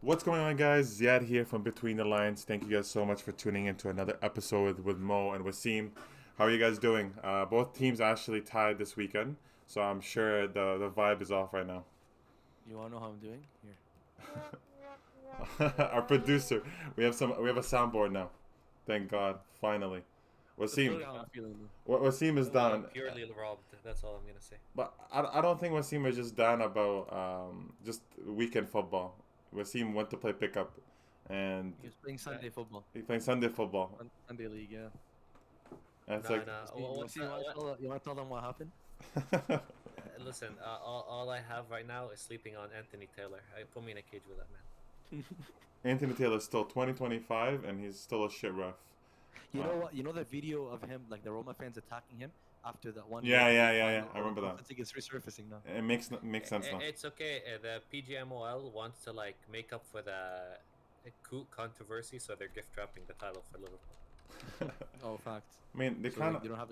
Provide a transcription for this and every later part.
What's going on, guys? Ziad here from Between the Lines. Thank you guys so much for tuning into another episode with Mo and Wassim. How are you guys doing? Both teams actually tied this weekend, so I'm sure the vibe is off right now. You wanna know how I'm doing? Here. Our producer, we have a soundboard now. Thank God, finally. That's Wasim, literally how I'm feeling. Wasim is Well, down, purely robbed. That's all I'm gonna say. but I don't think Wasim is just down about just weekend football. Wasim went to play pickup, and He was playing Nah, Sunday football, he playing Sunday football. Sunday league. Yeah. And it's nah, like, nah. You want to tell you want to tell them what happened? Listen, all I have right now is sleeping on Anthony Taylor. I put me in a cage with that man. Anthony Taylor's still 2025 and he's still a shit ref. You know what? You know the video of him, like the Roma fans attacking him after that one goal Yeah, in the yeah, league yeah, yeah. final. I remember that. I think it's resurfacing now. It makes sense now. It's okay. The PGMOL wants to like make up for the coup controversy, so they're gift wrapping the title for Liverpool. Oh, facts. I mean, they So kind like of. they don't have.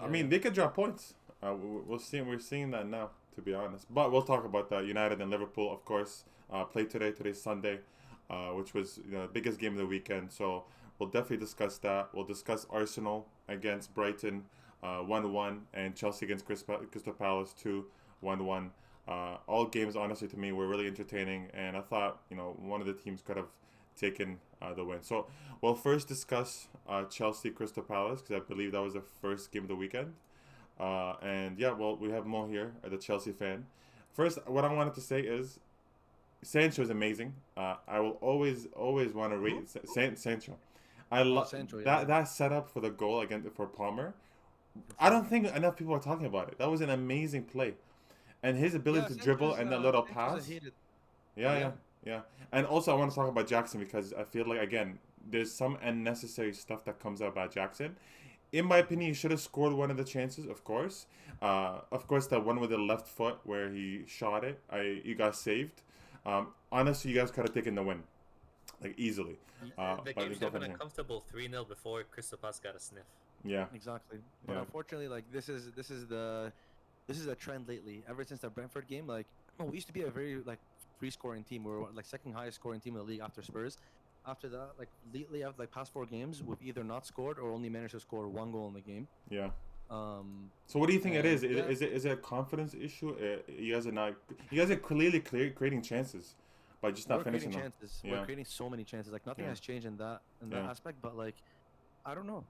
I Yeah, mean, yeah. they could drop points. We'll see. We're seeing that now, to be honest. But we'll talk about that. United and Liverpool, of course, played today. Today's Sunday, which was the biggest game of the weekend. So we'll definitely discuss that. We'll discuss Arsenal against Brighton, 1-1, and Chelsea against Crystal Palace 2-1-1. All games, honestly, to me, were really entertaining, and I thought one of the teams could have taken the win. So we'll first discuss Chelsea Crystal Palace because I believe that was the first game of the weekend. And yeah, well, we have Mo here, the Chelsea fan. First, what I wanted to say is Sancho is amazing. I will always want to Who? rate Sancho. Oh, Central. Yeah, That setup for the goal against for Palmer. I insane. don't think enough people are talking about it. That was an amazing play, and his Yeah, ability to dribble and that little Sancho's a pass. hated. Yeah, Yeah. yeah, yeah. And also, I want to talk about Jackson because I feel like again, there's some unnecessary stuff that comes out about Jackson. In my opinion, he should have scored one of the chances, of course. Of course, that one with the left foot where he shot it, he got saved. Honestly, you guys could have taken the win, like easily. The But game they should go have from been a here. comfortable 3-0 before Crystal Palace got a sniff. Yeah, Exactly. But yeah, unfortunately, like this is a trend lately. Ever since the Brentford game, like we used to be a very like free scoring team. We were like second highest scoring team in the league after Spurs. After that, like lately, after like past 4 games, we've either not scored or only managed to score one goal in the game. yeah. Um, So what do you think it is? and yeah, Is it a confidence issue? You guys are not. You guys are clearly creating chances, but just not we're creating finishing them. chances. We're Yeah, creating so many chances. Like nothing yeah, has changed in that yeah. aspect. But like, I don't know.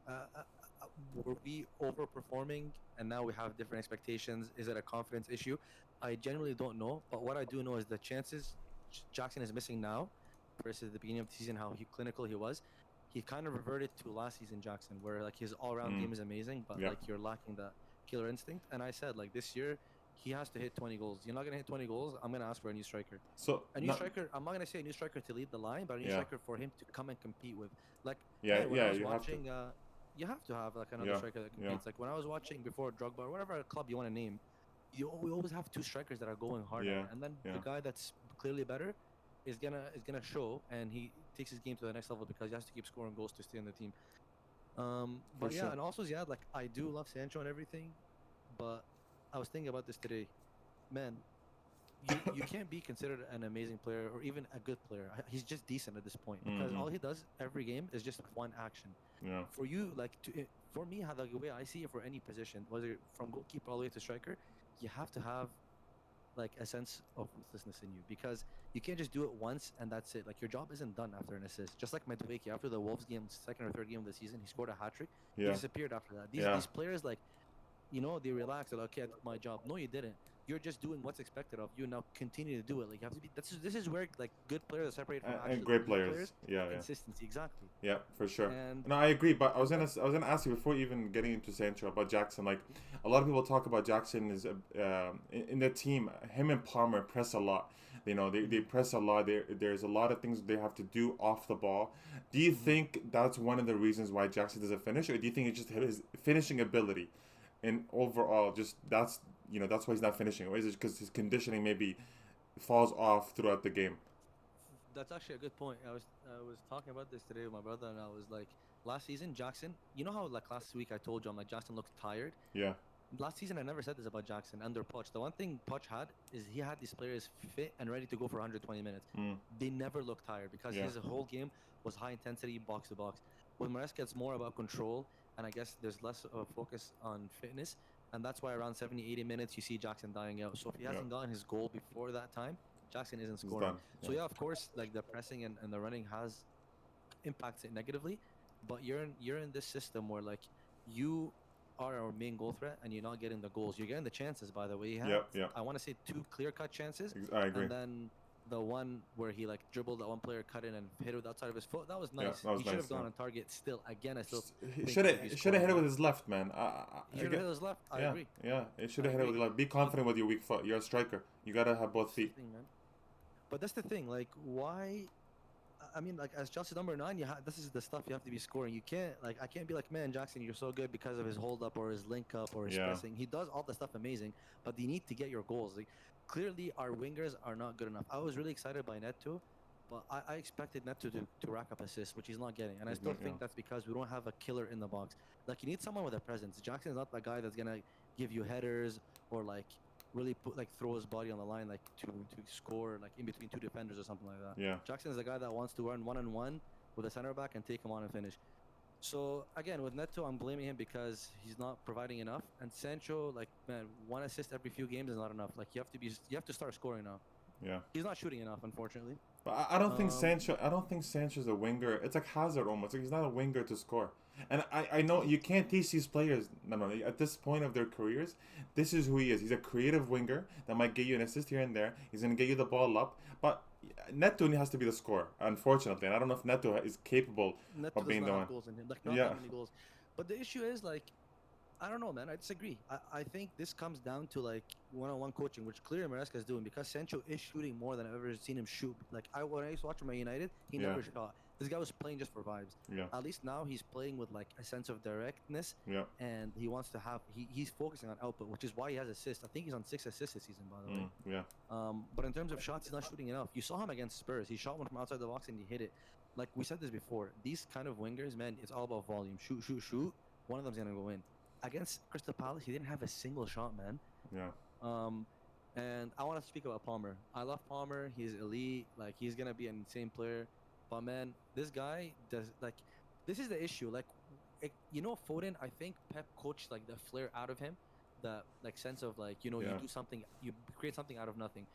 Were we overperforming and now we have different expectations? Is it a confidence issue? I genuinely don't know. But what I do know is the chances Jackson is missing now versus the beginning of the season, how clinical he was. He kind of reverted to last season Jackson, where like his all-round Mm, game is amazing, but yeah. like you're lacking that killer instinct. And I said like this year, he has to hit 20 goals. You're not gonna hit 20 goals. I'm gonna ask for a new striker. So A new not. striker. I'm not gonna say a new striker to lead the line, but a new Yeah, striker for him to come and compete with. Like, yeah, man, when I yeah. was You have to. watching, you have to have like another Yeah, striker that yeah, competes. Like when I was watching before Drogba or whatever club you want to name, we always have two strikers that are going hard at yeah, it, and then yeah. the guy that's clearly better is gonna show, and he takes his game to the next level because he has to keep scoring goals to stay in the team. For But yeah, sure. and also yeah, like I do love Sancho and everything, but I was thinking about this today, man. You can't be considered an amazing player or even a good player. He's just decent at this point because Mm-hmm. all he does every game is just one action. Yeah, For you, like for me, how the way I see it for any position, whether from goalkeeper all the way to striker, you have to have like a sense of ruthlessness in you because you can't just do it once and that's it. Like your job isn't done after an assist. Just like Madueke after the Wolves game, second or third game of the season, he scored a hat trick. He yeah, disappeared after that. These yeah. these players like they relax. They're like, okay, I did my job. No, you didn't. You're just doing what's expected of you. Now continue to do it. Like you have to be. This is where like good players are separated from And actually great elite players. players. Yeah, yeah. Consistency, exactly. Yeah, for sure. And No, I agree, but yeah, I was gonna ask you before even getting into Sancho about Jackson. Like, a lot of people talk about Jackson is in the team. Him and Palmer press a lot. They mhm, press a lot. There's a lot of things they have to do off the ball. Do you mhm. think that's one of the reasons why Jackson doesn't finish, or do you think it's just his finishing ability, and overall, just that's why he's not finishing, or is it because his conditioning maybe falls off throughout the game? That's actually a good point. I was talking about this today with my brother, and I was like, last season Jackson. You know how like last week I told you I'm like Jackson looked tired. Yeah, last season I never said this about Jackson under Poch. The one thing Poch had is he had these players fit and ready to go for 120 minutes. Mm. They never looked tired because Yeah. his whole game was high intensity, box to box. With Maresca, it's more about control, and I guess there's less of a focus on fitness, and that's why around 70, 80 minutes you see Jackson dying out. So if he Yeah. hasn't gotten his goal before that time, Jackson isn't It's scoring. done. So yeah, of course, like the pressing and the running has impacts it negatively, but you're in this system where like you are our main goal threat and you're not getting the goals. You're getting the chances, by the way. He had, Yep. I want to say 2 clear-cut chances, I agree. and then the one where he like dribbled that one player, cut in and hit it with outside of his foot. That was Yeah, nice. that was He should nice, have gone yeah. on target. Still, again, I still He think should he could be have scoring hit it more. with his left, man. He should have hit his left. I yeah, agree. Yeah, it should I have hit it with agree. your left. Be confident with your weak foot. You're a striker. You gotta have both That's the feet. thing, man. But that's the thing. Like, why? I mean, like as Chelsea number 9, this is the stuff you have to be scoring. You can't like I can't be like, man, Jackson, you're so good because of his hold up or his link up or his Yeah. pressing. He does all the stuff amazing, but you need to get your goals. Like, clearly, our wingers are not good enough. I was really excited by Neto, but I expected Neto to rack up assists, which he's not getting, and I He's still not, think yeah. that's because we don't have a killer in the box. Like, you need someone with a presence. Jackson is not the guy that's gonna give you headers or like really throw his body on the line like to score like in between 2 defenders or something like that. Yeah. Jackson is the guy that wants to run 1-on-1 with a center back and take him on and finish. So again, with Neto, I'm blaming him because he's not providing enough. And Sancho, like, man, 1 assist every few games is not enough. Like, you have to start scoring now. Yeah. He's not shooting enough, unfortunately. But I don't think Sancho. I don't think Sancho's a winger. It's like Hazard almost. Like he's not a winger to score. And I know you can't teach these players. No. At this point of their careers, this is who he is. He's a creative winger that might get you an assist here and there. He's gonna get you the ball up. But Neto has to be the scorer, unfortunately. And I don't know if Neto is capable Neto of being does the not one. have goals in him. Like, not Yeah. that many goals. But the issue is, like, I don't know, man. I disagree. I think this comes down to like one-on-one coaching, which clearly Maresca is doing because Sancho is shooting more than I've ever seen him shoot. Like when I used to watch him at United, he Yeah. never shot. This guy was playing just for vibes. Yeah. At least now he's playing with like a sense of directness, Yeah. and he wants to have. He's focusing on output, which is why he has assists. I think he's on 6 assists this season, by the way. Yeah. But in terms of shots, he's not shooting enough. You saw him against Spurs. He shot one from outside the box and he hit it. Like we said this before, these kind of wingers, man, it's all about volume. Shoot. One of them's gonna go in. Against Crystal Palace, he didn't have a single shot, man. Yeah. And I want to speak about Palmer. I love Palmer. He's elite. Like, he's gonna be an insane player. But man, this guy does like. This is the issue. Like, Foden. I think Pep coached like the flair out of him, the like sense of like you Yeah. do something, you create something out of nothing.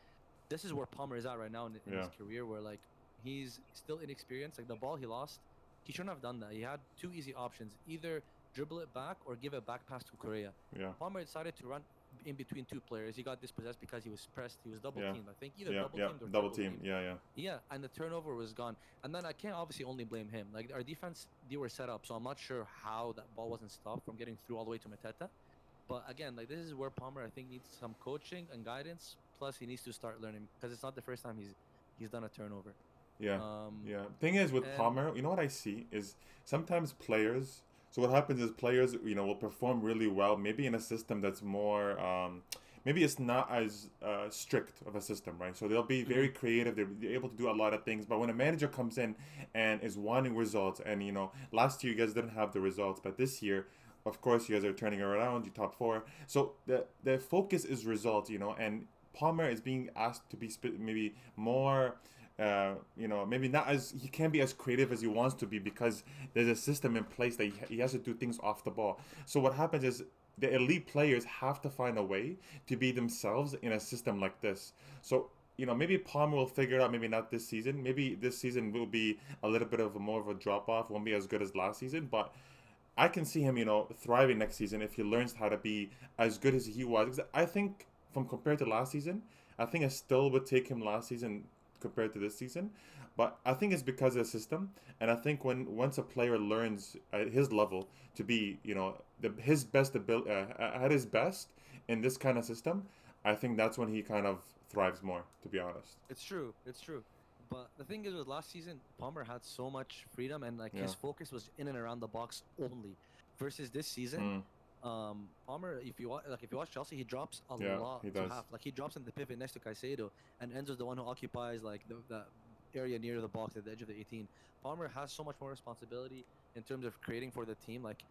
This is where Palmer is at right now in his career, where like he's still inexperienced. Like the ball he lost, he shouldn't have done that. He had 2 easy options: either dribble it back or give a back pass to Correa. Yeah. Palmer decided to run in between 2 players. He got dispossessed because he was pressed. He was double Yeah. teamed. I think either Yeah. double Yeah. teamed or Double triple team. teamed. Yeah. Yeah, and the turnover was gone. And then I can't obviously only blame him. Like our defense, they were set up, so I'm not sure how that ball wasn't stopped from getting through all the way to Mateta. But again, like this is where Palmer I think needs some coaching and guidance. Plus, he needs to start learning because it's not the first time he's done a turnover. Yeah. Yeah. Thing is with and- Palmer, you know what I see is sometimes players. So what happens is players, will perform really well, maybe in a system that's more, maybe it's not as strict of a system, right? So they'll be very creative. They're able to do a lot of things. But when a manager comes in and is wanting results, and last year you guys didn't have the results, but this year, of course, you guys are turning around. You top 4. So the focus is results, and Palmer is being asked to be maybe more. Maybe not as he can't be as creative as he wants to be because there's a system in place that he has to do things off the ball. So what happens is the elite players have to find a way to be themselves in a system like this. So maybe Palmer will figure it out. Maybe not this season. Maybe this season will be a little bit of more of a drop off. Won't be as good as last season, but I can see him, thriving next season if he learns how to be as good as he was. 'Cause I think from compared to last season, I think I still would take him last season compared to this season, but I think it's because of the system. And I think once a player learns at his level to be, his best ability at his best in this kind of system, I think that's when he kind of thrives more. To be honest, It's true. But the thing is, with last season, Palmer had so much freedom and like his focus was in and around the box only. Versus this season, Palmer, if you watch Chelsea, he drops a lot he to does. half. Like he drops in the pivot next to Caicedo, and Enzo's the one who occupies like the area near the box at the edge of the 18. Palmer has so much more responsibility in terms of creating for the team. Like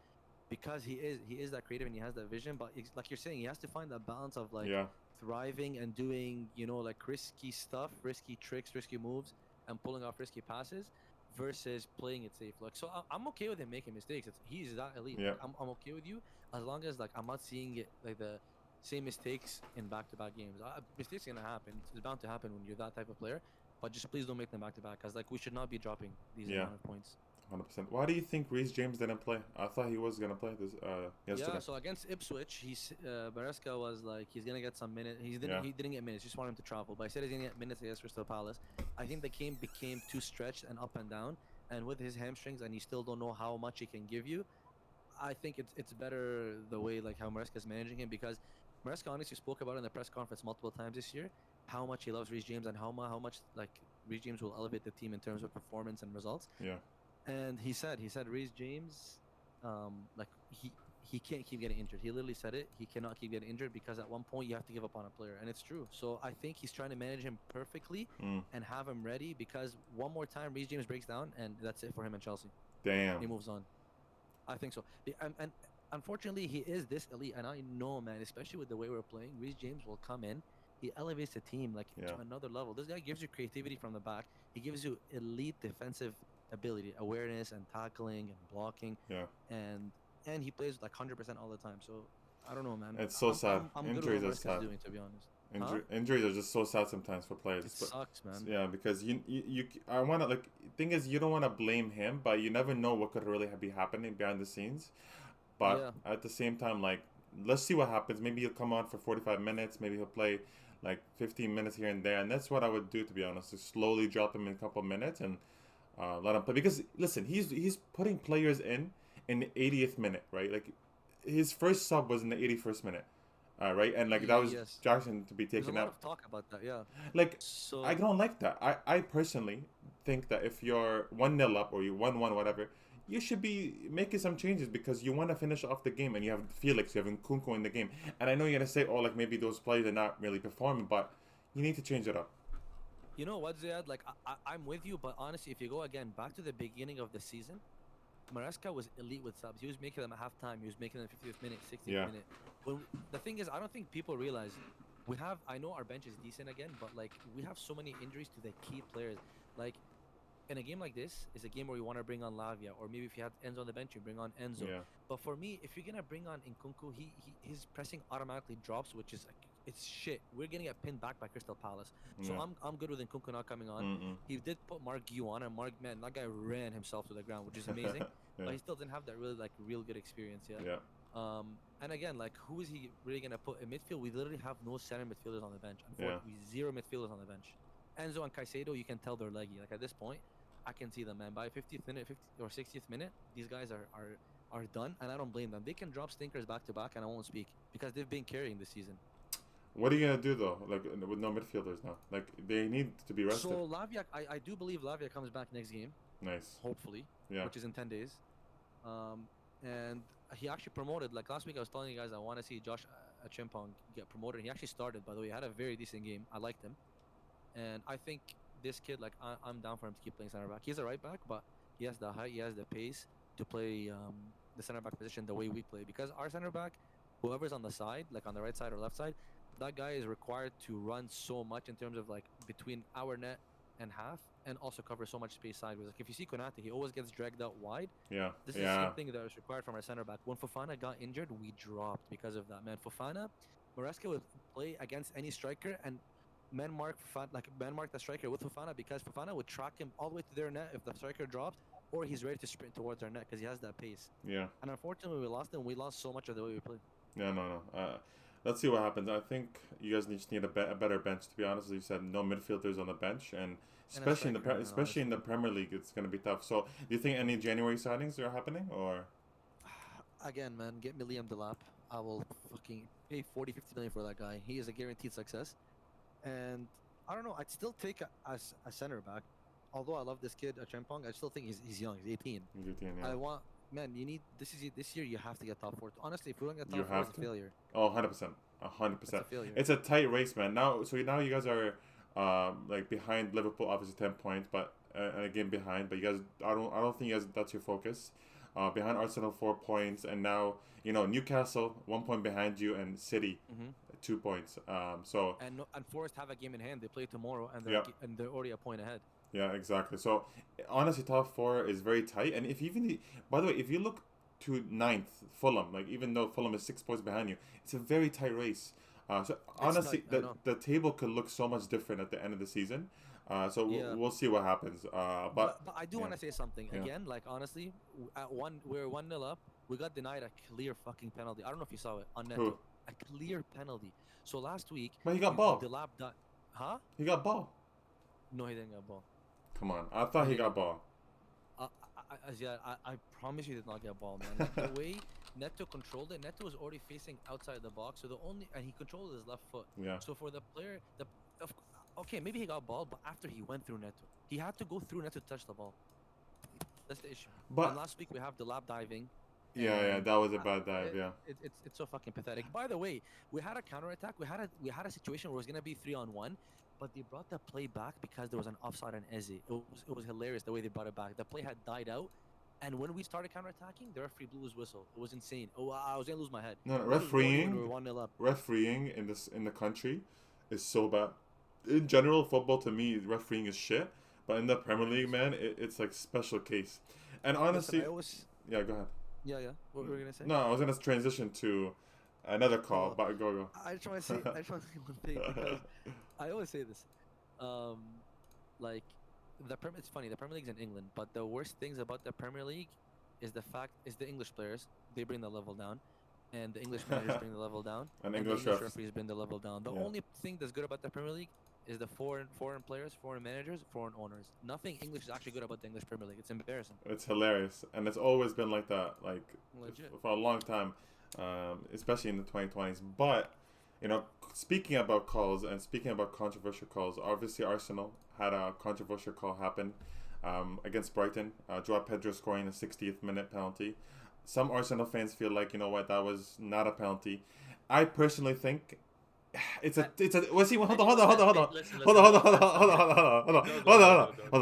because he is that creative and he has that vision. But like you're saying, he has to find that balance of like Yeah. thriving and doing, like risky stuff, risky tricks, risky moves, and pulling off risky passes, versus playing it safe. Like, so I'm okay with him making mistakes. He's that elite. Yeah. Like, I'm okay with you as long as like I'm not seeing it like the same mistakes in back-to-back games. Mistakes are gonna happen. It's bound to happen when you're that type of player. But just please don't make them back-to-back, because like we should not be dropping these Yeah. amount of points. 100%. Why do you think Reece James didn't play? I thought he was gonna play this yesterday. Yeah, so against Ipswich, Maresca was like he's gonna get some minutes. He didn't get minutes. Just want him to travel. But I said he's gonna get minutes against Crystal Palace. I think the game became too stretched and up and down. And with his hamstrings, and you still don't know how much he can give you. I think it's better the way like how Maresca is managing him, because Maresca honestly spoke about it in the press conference multiple times this year how much he loves Reece James and how much like Reece James will elevate the team in terms of performance and results. Yeah. And he said Reece James, like he can't keep getting injured. He literally said it. He cannot keep getting injured because at one point you have to give up on a player, and it's true. So I think he's trying to manage him perfectly and have him ready, because one more time Reece James breaks down and that's it for him in Chelsea. Damn. He moves on. I think so. And unfortunately, he is this elite, and I know, man, especially with the way we're playing, Reece James will come in. He elevates the team like to another level. This guy gives you creativity from the back. He gives you elite defensive ability, awareness, and tackling and blocking. Yeah. And he plays like 100% all the time. So I don't know, man. It's so sad. I'm Injuries good are with what sad. doing, to be honest. Injuries are just so sad sometimes for players. It sucks, man. Yeah, because I want to like. Thing is, you don't want to blame him, but you never know what could really be happening behind the scenes. But at the same time, like, let's see what happens. Maybe he'll come on for 45 minutes. Maybe he'll play like 15 minutes here and there, and that's what I would do, to be honest. Just slowly drop him in a couple minutes and let him play. Because listen, he's putting players in the 80th minute, right? Like his first sub was in the 81st minute. Right, and like that was Jackson to be taken There's a lot out. of talk about that, yeah. Like, so I don't like that. I personally think that if you're 1-0 up or you 1-1, whatever, you should be making some changes because you want to finish off the game, and you have Felix, you have Nkunku in the game, and I know you're gonna say, oh, like maybe those players are not really performing, but you need to change it up. You know what, Zeiad? Like I'm with you, but honestly, if you go again back to the beginning of the season, Maresca was elite with subs. He was making them at halftime. He was making them 50th minute, 60th minute. The thing is, I don't think people realize I know our bench is decent again, but like we have so many injuries to the key players. Like in a game like this, is a game where you want to bring on Lavia, or maybe if you have Enzo on the bench, you bring on Enzo. Yeah. But for me, if you're gonna bring on Nkunku, his pressing automatically drops, which is it's shit. We're getting it pinned back by Crystal Palace, so I'm good with Nkunku not coming on. He did put Mark Gu on, and Mark, man, that guy ran himself to the ground, which is amazing. But he still didn't have that real good experience yet. Yeah. And again, like, who is he really gonna put in midfield? We literally have no center midfielders on the bench. Unfortunately, zero midfielders on the bench. Enzo and Caicedo, you can tell they're leggy. Like at this point, I can see them, man. By 50th minute, 50th or 60th minute, these guys are done, and I don't blame them. They can drop stinkers back to back, and I won't speak because they've been carrying this season. What are you gonna do though? Like with no midfielders now, like they need to be rested. So Lavia, I do believe Lavia comes back next game. Nice. Hopefully. Yeah. Which is in 10 days. And he actually promoted. Like last week, I was telling you guys I want to see Josh Chimpong get promoted. He actually started, by the way. He had a very decent game. I liked him, and I think this kid, like, I'm down for him to keep playing center back. He's a right back, but he has the height, he has the pace to play the center back position the way we play. Because our center back, whoever's on the side, like on the right side or left side, that guy is required to run so much in terms of like between our net and half, and also cover so much space sideways. Like if you see Konate, he always gets dragged out wide. Yeah. This is the same thing that was required from our center back. When Fofana got injured, we dropped because of that, man. Fofana, Maresca would play against any striker and man mark the striker with Fofana, because Fofana would track him all the way to their net if the striker drops, or he's ready to sprint towards our net because he has that pace. Yeah. And unfortunately, we lost him. We lost so much of the way we played. Yeah, no. Let's see what happens. I think you guys just need a better bench. To be honest, as you said, no midfielders on the bench, and especially in the Premier League, it's going to be tough. So, do you think any January signings are happening, or? Again, man, get me Liam Delap. I will fucking pay 40-50 million for that guy. He is a guaranteed success. And I don't know. I'd still take a center back. Although I love this kid, Chempong, I still think he's young. He's 18. He's 18, yeah. You need this year. You have to get top 4. Honestly, if we don't get top 4, it's a failure. Oh, 100%, 100%. It's a tight race, man. Now you guys are like behind Liverpool, obviously 10 points, but a game behind. But you guys, I don't think that's your focus. behind Arsenal 4 points, and now Newcastle 1 point behind you, and City 2 points. And Forest have a game in hand. They play tomorrow, and Yeah. they're already a point ahead. Yeah, exactly. So honestly, top 4 is very tight. And by the way, if you look to 9th, Fulham, like even though Fulham is 6 points behind you, it's a very tight race. So honestly, tight, the table could look so much different at the end of the season. Yeah. We'll see what happens. But I do yeah. want to say something Yeah. again. Like honestly, we're 1-0 up. We got denied a clear fucking penalty. I don't know if you saw it on Neto. Who? A clear penalty. So last week, But he got ball. Huh? He got ball. No, he didn't get ball. Come on, I thought he got ball. I promise you did not get ball, man. Like, the way Neto controlled it, Neto was already facing outside the box, so and he controlled his left foot. Yeah. So for the player, okay, maybe he got ball, but after he went through Neto, he had to go through Neto to touch the ball. That's the issue. But and last week we have the lap diving. yeah, that was a bad dive. Yeah. It's so fucking pathetic. By the way, we had a counterattack. We had a situation where it was gonna be 3-on-1, but they brought the play back because there was an offside on Eze. It was hilarious the way they brought it back. The play had died out, and when we started counterattacking, the referee blew his whistle. It was insane. Oh, I was gonna lose my head. No, We were 1-0 up. refereeing in the country is so bad. In general, football to me, refereeing is shit. But in the Premier League, man, it's like special case. And honestly, Listen, yeah, go ahead. Yeah. What were we gonna say? No, I was gonna transition to another call, but go. I just want to say one thing because I always say this. Like it's funny. The Premier League's in England, but the worst things about the Premier League is the English players. They bring the level down, and the English managers bring the level down, and the English referees bring the level down. The Yeah. only thing that's good about the Premier League is the foreign players, foreign managers, foreign owners. Nothing English is actually good about the English Premier League. It's embarrassing. It's hilarious, and it's always been like that, like Legit. for a long time, especially in the 2020s. But speaking about calls and speaking about controversial calls, obviously Arsenal had a controversial call happen against Brighton. Joao Pedro scoring the 60th minute penalty. Some Arsenal fans feel like that was not a penalty. I personally think. It's a Wassim, hold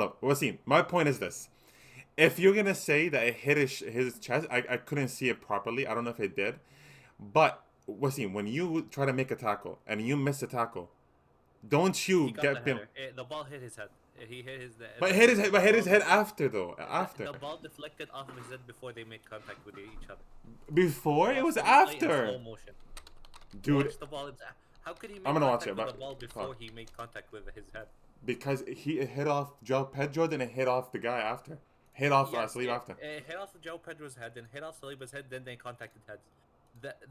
on. Wassim, my point is this. If you're gonna say that it hit his chest, I couldn't see it properly. I don't know if it did. But Wassim, when you try to make a tackle and you miss a tackle, don't you get him? The ball hit his head. He hit his. But hit his head after though. After. The ball deflected off of his head before they made contact with each other. Before it was Play in after. slow motion. Dude. Watch the ball. How could he make I'm gonna contact watch it, with the ball but- before he made contact with his head? Because it hit off Joao Pedro, then it hit off the guy after. Hit off Saliba after. It hit off Joao Pedro's head, then hit off Saliba's head, then they contacted heads.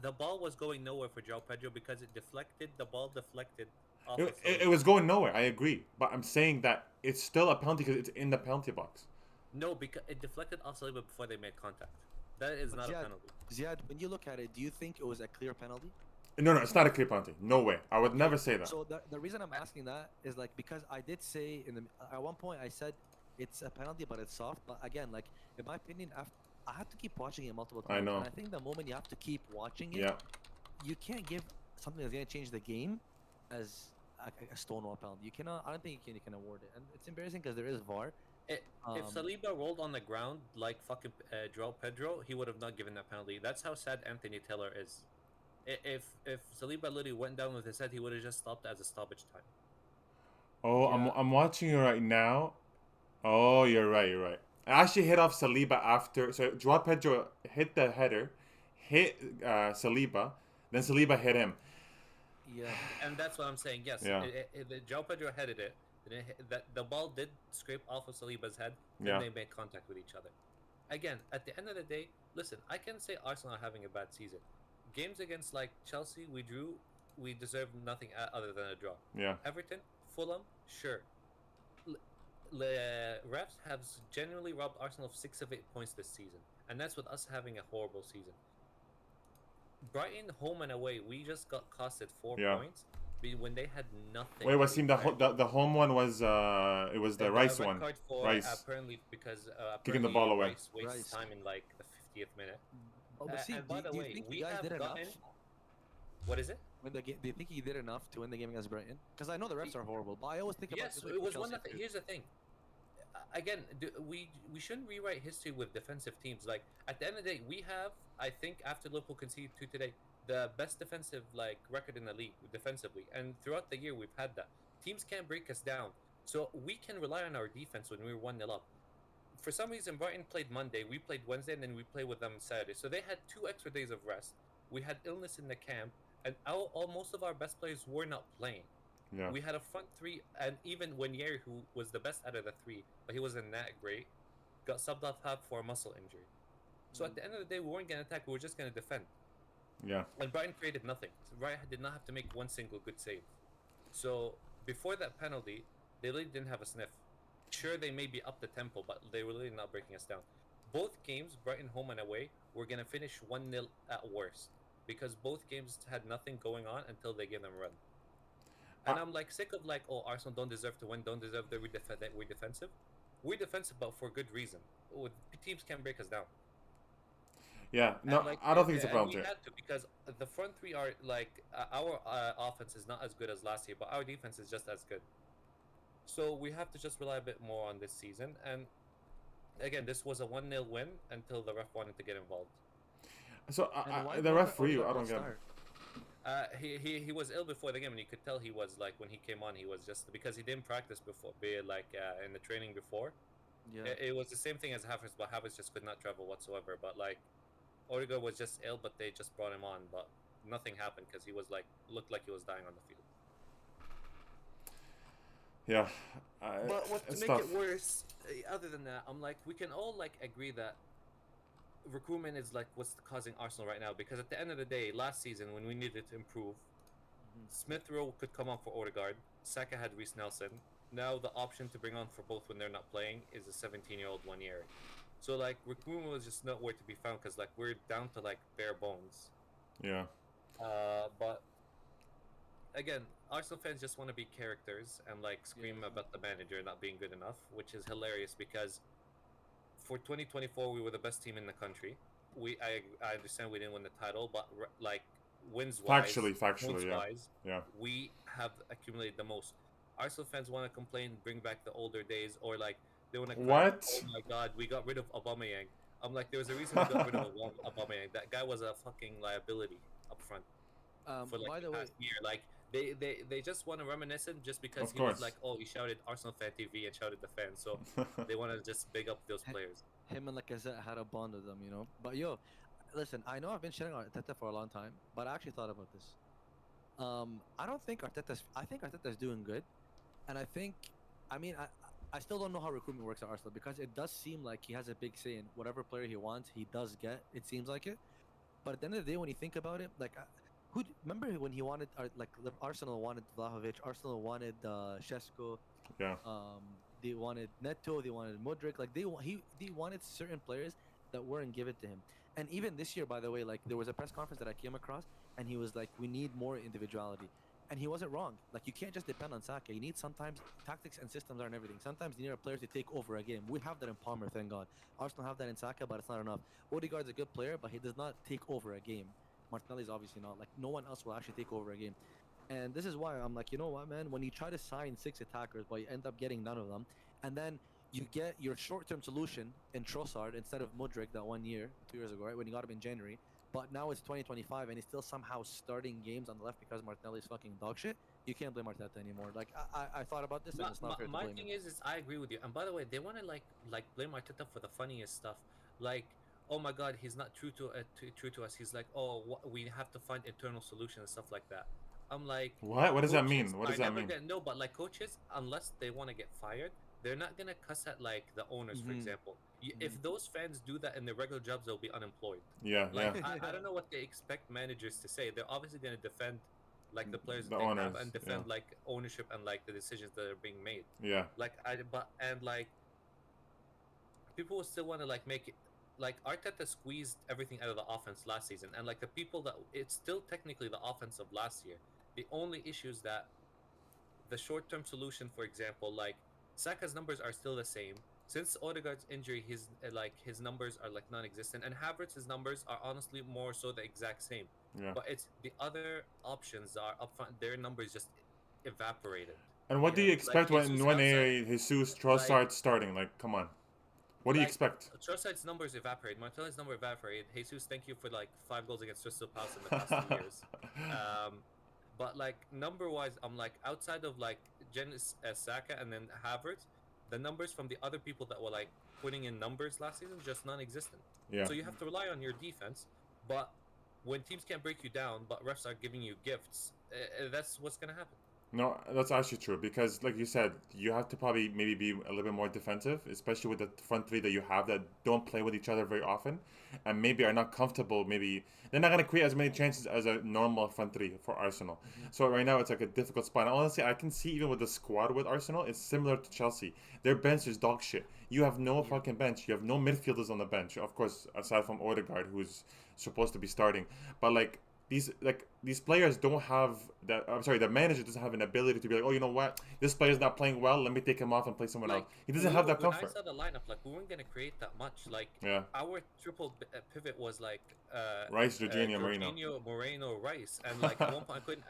The ball was going nowhere for Joao Pedro because it deflected. The ball deflected off. It was going nowhere. I agree, but I'm saying that it's still a penalty because it's in the penalty box. No, because it deflected off Saliba before they made contact. That is not a penalty. Ziad, when you look at it, do you think it was a clear penalty? No, it's not a clear penalty. No way. I would never say that. So the reason I'm asking that is like because I did say at one point I said it's a penalty but it's soft. But again, like in my opinion, I have to keep watching it multiple times. I know. And I think the moment you have to keep watching it, Yeah. you can't give something that's gonna change the game as a stonewall penalty. You cannot. I don't think you can award it, and it's embarrassing because there is VAR. If Saliba rolled on the ground like fucking Joao Pedro, he would have not given that penalty. That's how sad Anthony Taylor is. If Saliba literally went down with his head, he would have just stopped as a stoppage time. Oh, Yeah. I'm watching it right now. Oh, you're right. I actually hit off Saliba after. So Joao Pedro hit the header, hit Saliba, then Saliba hit him. Yeah. And that's what I'm saying. Yes, Yeah. Joao Pedro headed it. Then the ball did scrape off of Saliba's head. Yeah. And they made contact with each other. Again, at the end of the day, listen, I can say Arsenal are having a bad season. Games against like Chelsea, we drew. We deserve nothing other than a draw. Yeah. Everton, Fulham, sure. Refs have genuinely robbed Arsenal of 6 of 8 points this season, and that's with us having a horrible season. Brighton, home and away, we just got costed 4 points when they had nothing. Wait, Wassim, the home one was it was the Rice red one. card for, Rice. apparently because Kicking the apparently ball away. Rice wastes Rice. time in like the 50th minute. Oh, but see, And by the do you way, think we you guys have did enough? gotten. What is it? When the game, do you think he did enough to win the game against Brighton? Because I know the refs are horrible, but I always think about Yes, this way it for was Chelsea 1-0. too. Here's the thing. again, we shouldn't rewrite history with defensive teams. Like at the end of the day, we have, I think, after Liverpool conceded two today, the best defensive like record in the league defensively, and throughout the year we've had that. Teams can't break us down, so we can rely on our defense when we're 1-0 up. For some reason, Brighton played Monday, we played Wednesday, and then we played with them Saturday. So they had 2 extra days of rest. We had illness in the camp, and most of our best players were not playing. Yeah. We had a front three, and even Wanyeri, who was the best out of the three, but he wasn't that great, got subbed off half for a muscle injury. So at the end of the day, we weren't going to attack, we were just going to defend. Yeah. And Brighton created nothing. So Brighton did not have to make one single good save. So before that penalty, they really didn't have a sniff. Sure, they may be up the tempo, but they were really not breaking us down. Both games, Brighton home and away, were going to finish 1-0 at worst. Because both games had nothing going on until they gave them a run. And I'm like sick of like, oh, Arsenal don't deserve to win, don't deserve that we're defensive. We're defensive, but for good reason. Teams can't break us down. Yeah, no, like, I don't think it's a and problem. we had to, because the front three are like our offense is not as good as last year, but our defense is just as good. So we have to just rely a bit more on this season. And again, this was a 1-0 win until the ref wanted to get involved. So the referee, I don't get. He was ill before the game, and you could tell he was like when he came on, he was just because he didn't practice before, be it like in the training before. Yeah. It was the same thing as Havertz, but Havertz just could not travel whatsoever. But like, Odegaard was just ill, but they just brought him on, but nothing happened because he was like looked like he was dying on the field. Yeah. But what to make tough. it worse, other than that, I'm like, we can all like agree that recruitment is like what's causing Arsenal right now. Because at the end of the day, last season when we needed to improve, Smith Rowe could come on for Odegaard. Saka had Reece Nelson. Now the option to bring on for both when they're not playing is a 17-year-old 1 year. So like recruitment was just nowhere to be found because like we're down to like bare bones. Yeah. But again, Arsenal fans just want to be characters and like scream about the manager not being good enough, which is hilarious because for 2024 we were the best team in the country. I understand we didn't win the title, but like wins wise, factually, yeah. We have accumulated the most. Arsenal fans want to complain, bring back the older days, or like they want to cry, What? oh my god, we got rid of Aubameyang. I'm like, there was a reason we got rid of Aubameyang. That guy was a fucking liability up front for like by the the way, past year. Like they just want to reminisce him just because Of he was course. like, oh, he shouted Arsenal fan TV and shouted the fans, so they want to just big up those players. him and Lacazette had a bond with them, you know. But yo, listen, I know I've been shitting on Arteta for a long time, but I actually thought about this. I don't think Arteta's. I think Arteta's doing good, and I think, I mean, I still don't know how recruitment works at Arsenal because it does seem like he has a big say in whatever player he wants. He does get. It seems like it, but at the end of the day, when you think about it, like, remember when he wanted like Arsenal wanted Vlahovic, Arsenal wanted Šeško, Yeah. they wanted Neto, they wanted Modric, like they wanted certain players that weren't given to him. And even this year, by the way, like there was a press conference that I came across, and he was like, "We need more individuality," and he wasn't wrong. Like you can't just depend on Saka. You need sometimes tactics and systems aren't everything. Sometimes you need a player to take over a game. We have that in Palmer, thank God. Arsenal have that in Saka, but it's not enough. Odegaard's a good player, but he does not take over a game. Martinelli's obviously not. Like no one else will actually take over a game. And this is why I'm like, you know what, man? When you try to sign 6 attackers, but you end up getting none of them, and then you get your short-term solution in Trossard instead of Modric that 1 year, 2 years ago, right? When you got him in January. But now it's 2025 and he's still somehow starting games on the left because Martinelli's fucking dog shit. You can't blame Arteta anymore. Like I thought about this and it's not fair to blame My thing him. is I agree with you. And by the way, they want to like blame Arteta for the funniest stuff. Like, oh my God, he's not true to us. He's like, oh, we have to find internal solutions and stuff like that. I'm like, What does that coaches mean? What does are that never mean? No, but like coaches, unless they want to get fired, they're not gonna cuss at like the owners, for example. If those fans do that in their regular jobs, they'll be unemployed. Yeah, Like yeah. I don't know what they expect managers to say. They're obviously gonna defend like the players The that they owners, have and defend like ownership and like the decisions that are being made. Yeah. Like like people will still want to like make it like Arteta squeezed everything out of the offense last season, and like the people that it's still technically the offense of last year. The only issue is that the short-term solution, for example, like Saka's numbers are still the same. Since Odegaard's injury, his numbers are like non-existent, and Havertz's numbers are honestly more so the exact same. Yeah. But it's the other options that are up front; their numbers just evaporated. And what do you expect when Jesus outside, a Jesus like Trossard starting? Like, come on. What do you like expect? Trossad's numbers evaporate. Martinelli's number evaporate. Jesus, thank you for like 5 goals against Crystal Palace in the past 2 years. Um, but like number wise, I'm like outside of like Saka and then Havertz, the numbers from the other people that were like putting in numbers last season just non-existent. Yeah. So you have to rely on your defense. But when teams can't break you down, but refs are giving you gifts, that's what's gonna happen. No, that's actually true because, like you said, you have to probably maybe be a little bit more defensive, especially with the front three that you have that don't play with each other very often, and maybe are not comfortable. Maybe they're not going to create as many chances as a normal front three for Arsenal. So right now it's like a difficult spot. And honestly, I can see even with the squad with Arsenal, it's similar to Chelsea. Their bench is dog shit. You have no fucking bench. You have no midfielders on the bench, of course, aside from Odegaard, who's supposed to be starting. But these players don't have that. I'm sorry, the manager doesn't have an ability to be like, oh, you know what, this player's not playing well. Let me take him off and play someone else. He doesn't have that comfort. When I saw the lineup, like we weren't gonna create that much. Like our triple pivot was like Rice, Jorginho, Moreno, Rice, and like at one point I couldn't.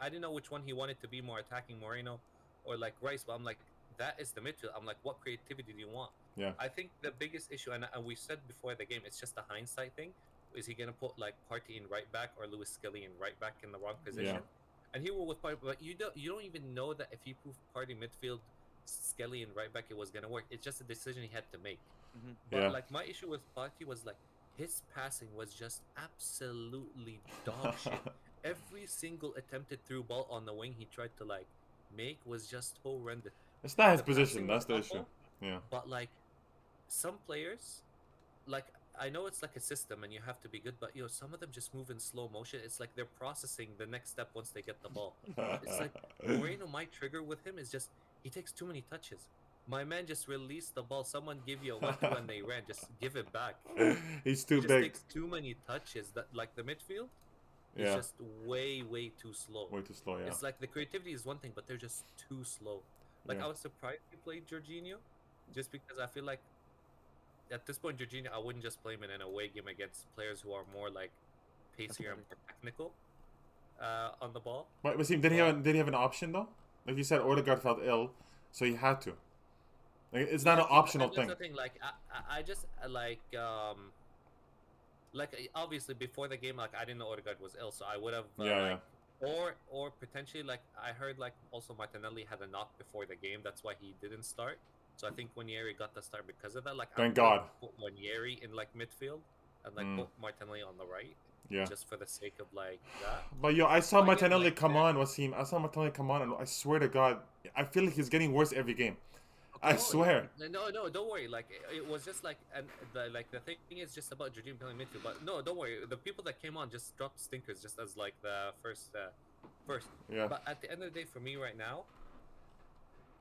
I didn't know which one he wanted to be more attacking, Moreno or like Rice. But I'm like, that is the midfield. I'm like, what creativity do you want? Yeah. I think the biggest issue, and we said before the game, it's just a hindsight thing. Is he gonna put like Partey in right back or Lewis Skelly in right back in the wrong position? Yeah. And he will with Partey, but you don't even know that if he proved Partey midfield, Skelly in right back, it was gonna work. It's just a decision he had to make. But like my issue with Partey was like his passing was just absolutely dog shit. Every single attempted through ball on the wing he tried to like make was just horrendous. It's not his position. That's the issue. Yeah. But like some players, like. I know it's like a system and you have to be good, but some of them just move in slow motion. It's like they're processing the next step once they get the ball. It's like Moreno, my trigger with him is just he takes too many touches. My man just released the ball. Someone give you a 1-2 and they ran. Just give it back. He's too big. Takes too many touches. That like the midfield is just way too slow. Way too slow. Yeah. It's like the creativity is one thing, but they're just too slow. Like I was surprised he played Jorginho, just because I feel like. At this point, Jorginho, I wouldn't just play him in an away game against players who are more like pacier and more technical on the ball. Wait, Wassim, did he have an option though? Like you said, Odegaard felt ill, so he had to. Like, it's not an optional thing. That's the thing. Like I just like obviously before the game, like I didn't know Odegaard was ill, so I would have or potentially like I heard like also Martinelli had a knock before the game. That's why he didn't start. So I think Wanyeri got the start because of that. Like, thank God. Put Wanyeri in like midfield and like put Martinelli on the right. Yeah. Just for the sake of like that. But I saw Martinelli come on, Wassim. I saw Martinelli come on, and I swear to God, I feel like he's getting worse every game. Okay, I swear. No, don't worry. Like it was just like, and the thing is just about Jorginho playing midfield. But no, don't worry. The people that came on just dropped stinkers, just as like the first. Yeah. But at the end of the day, for me right now,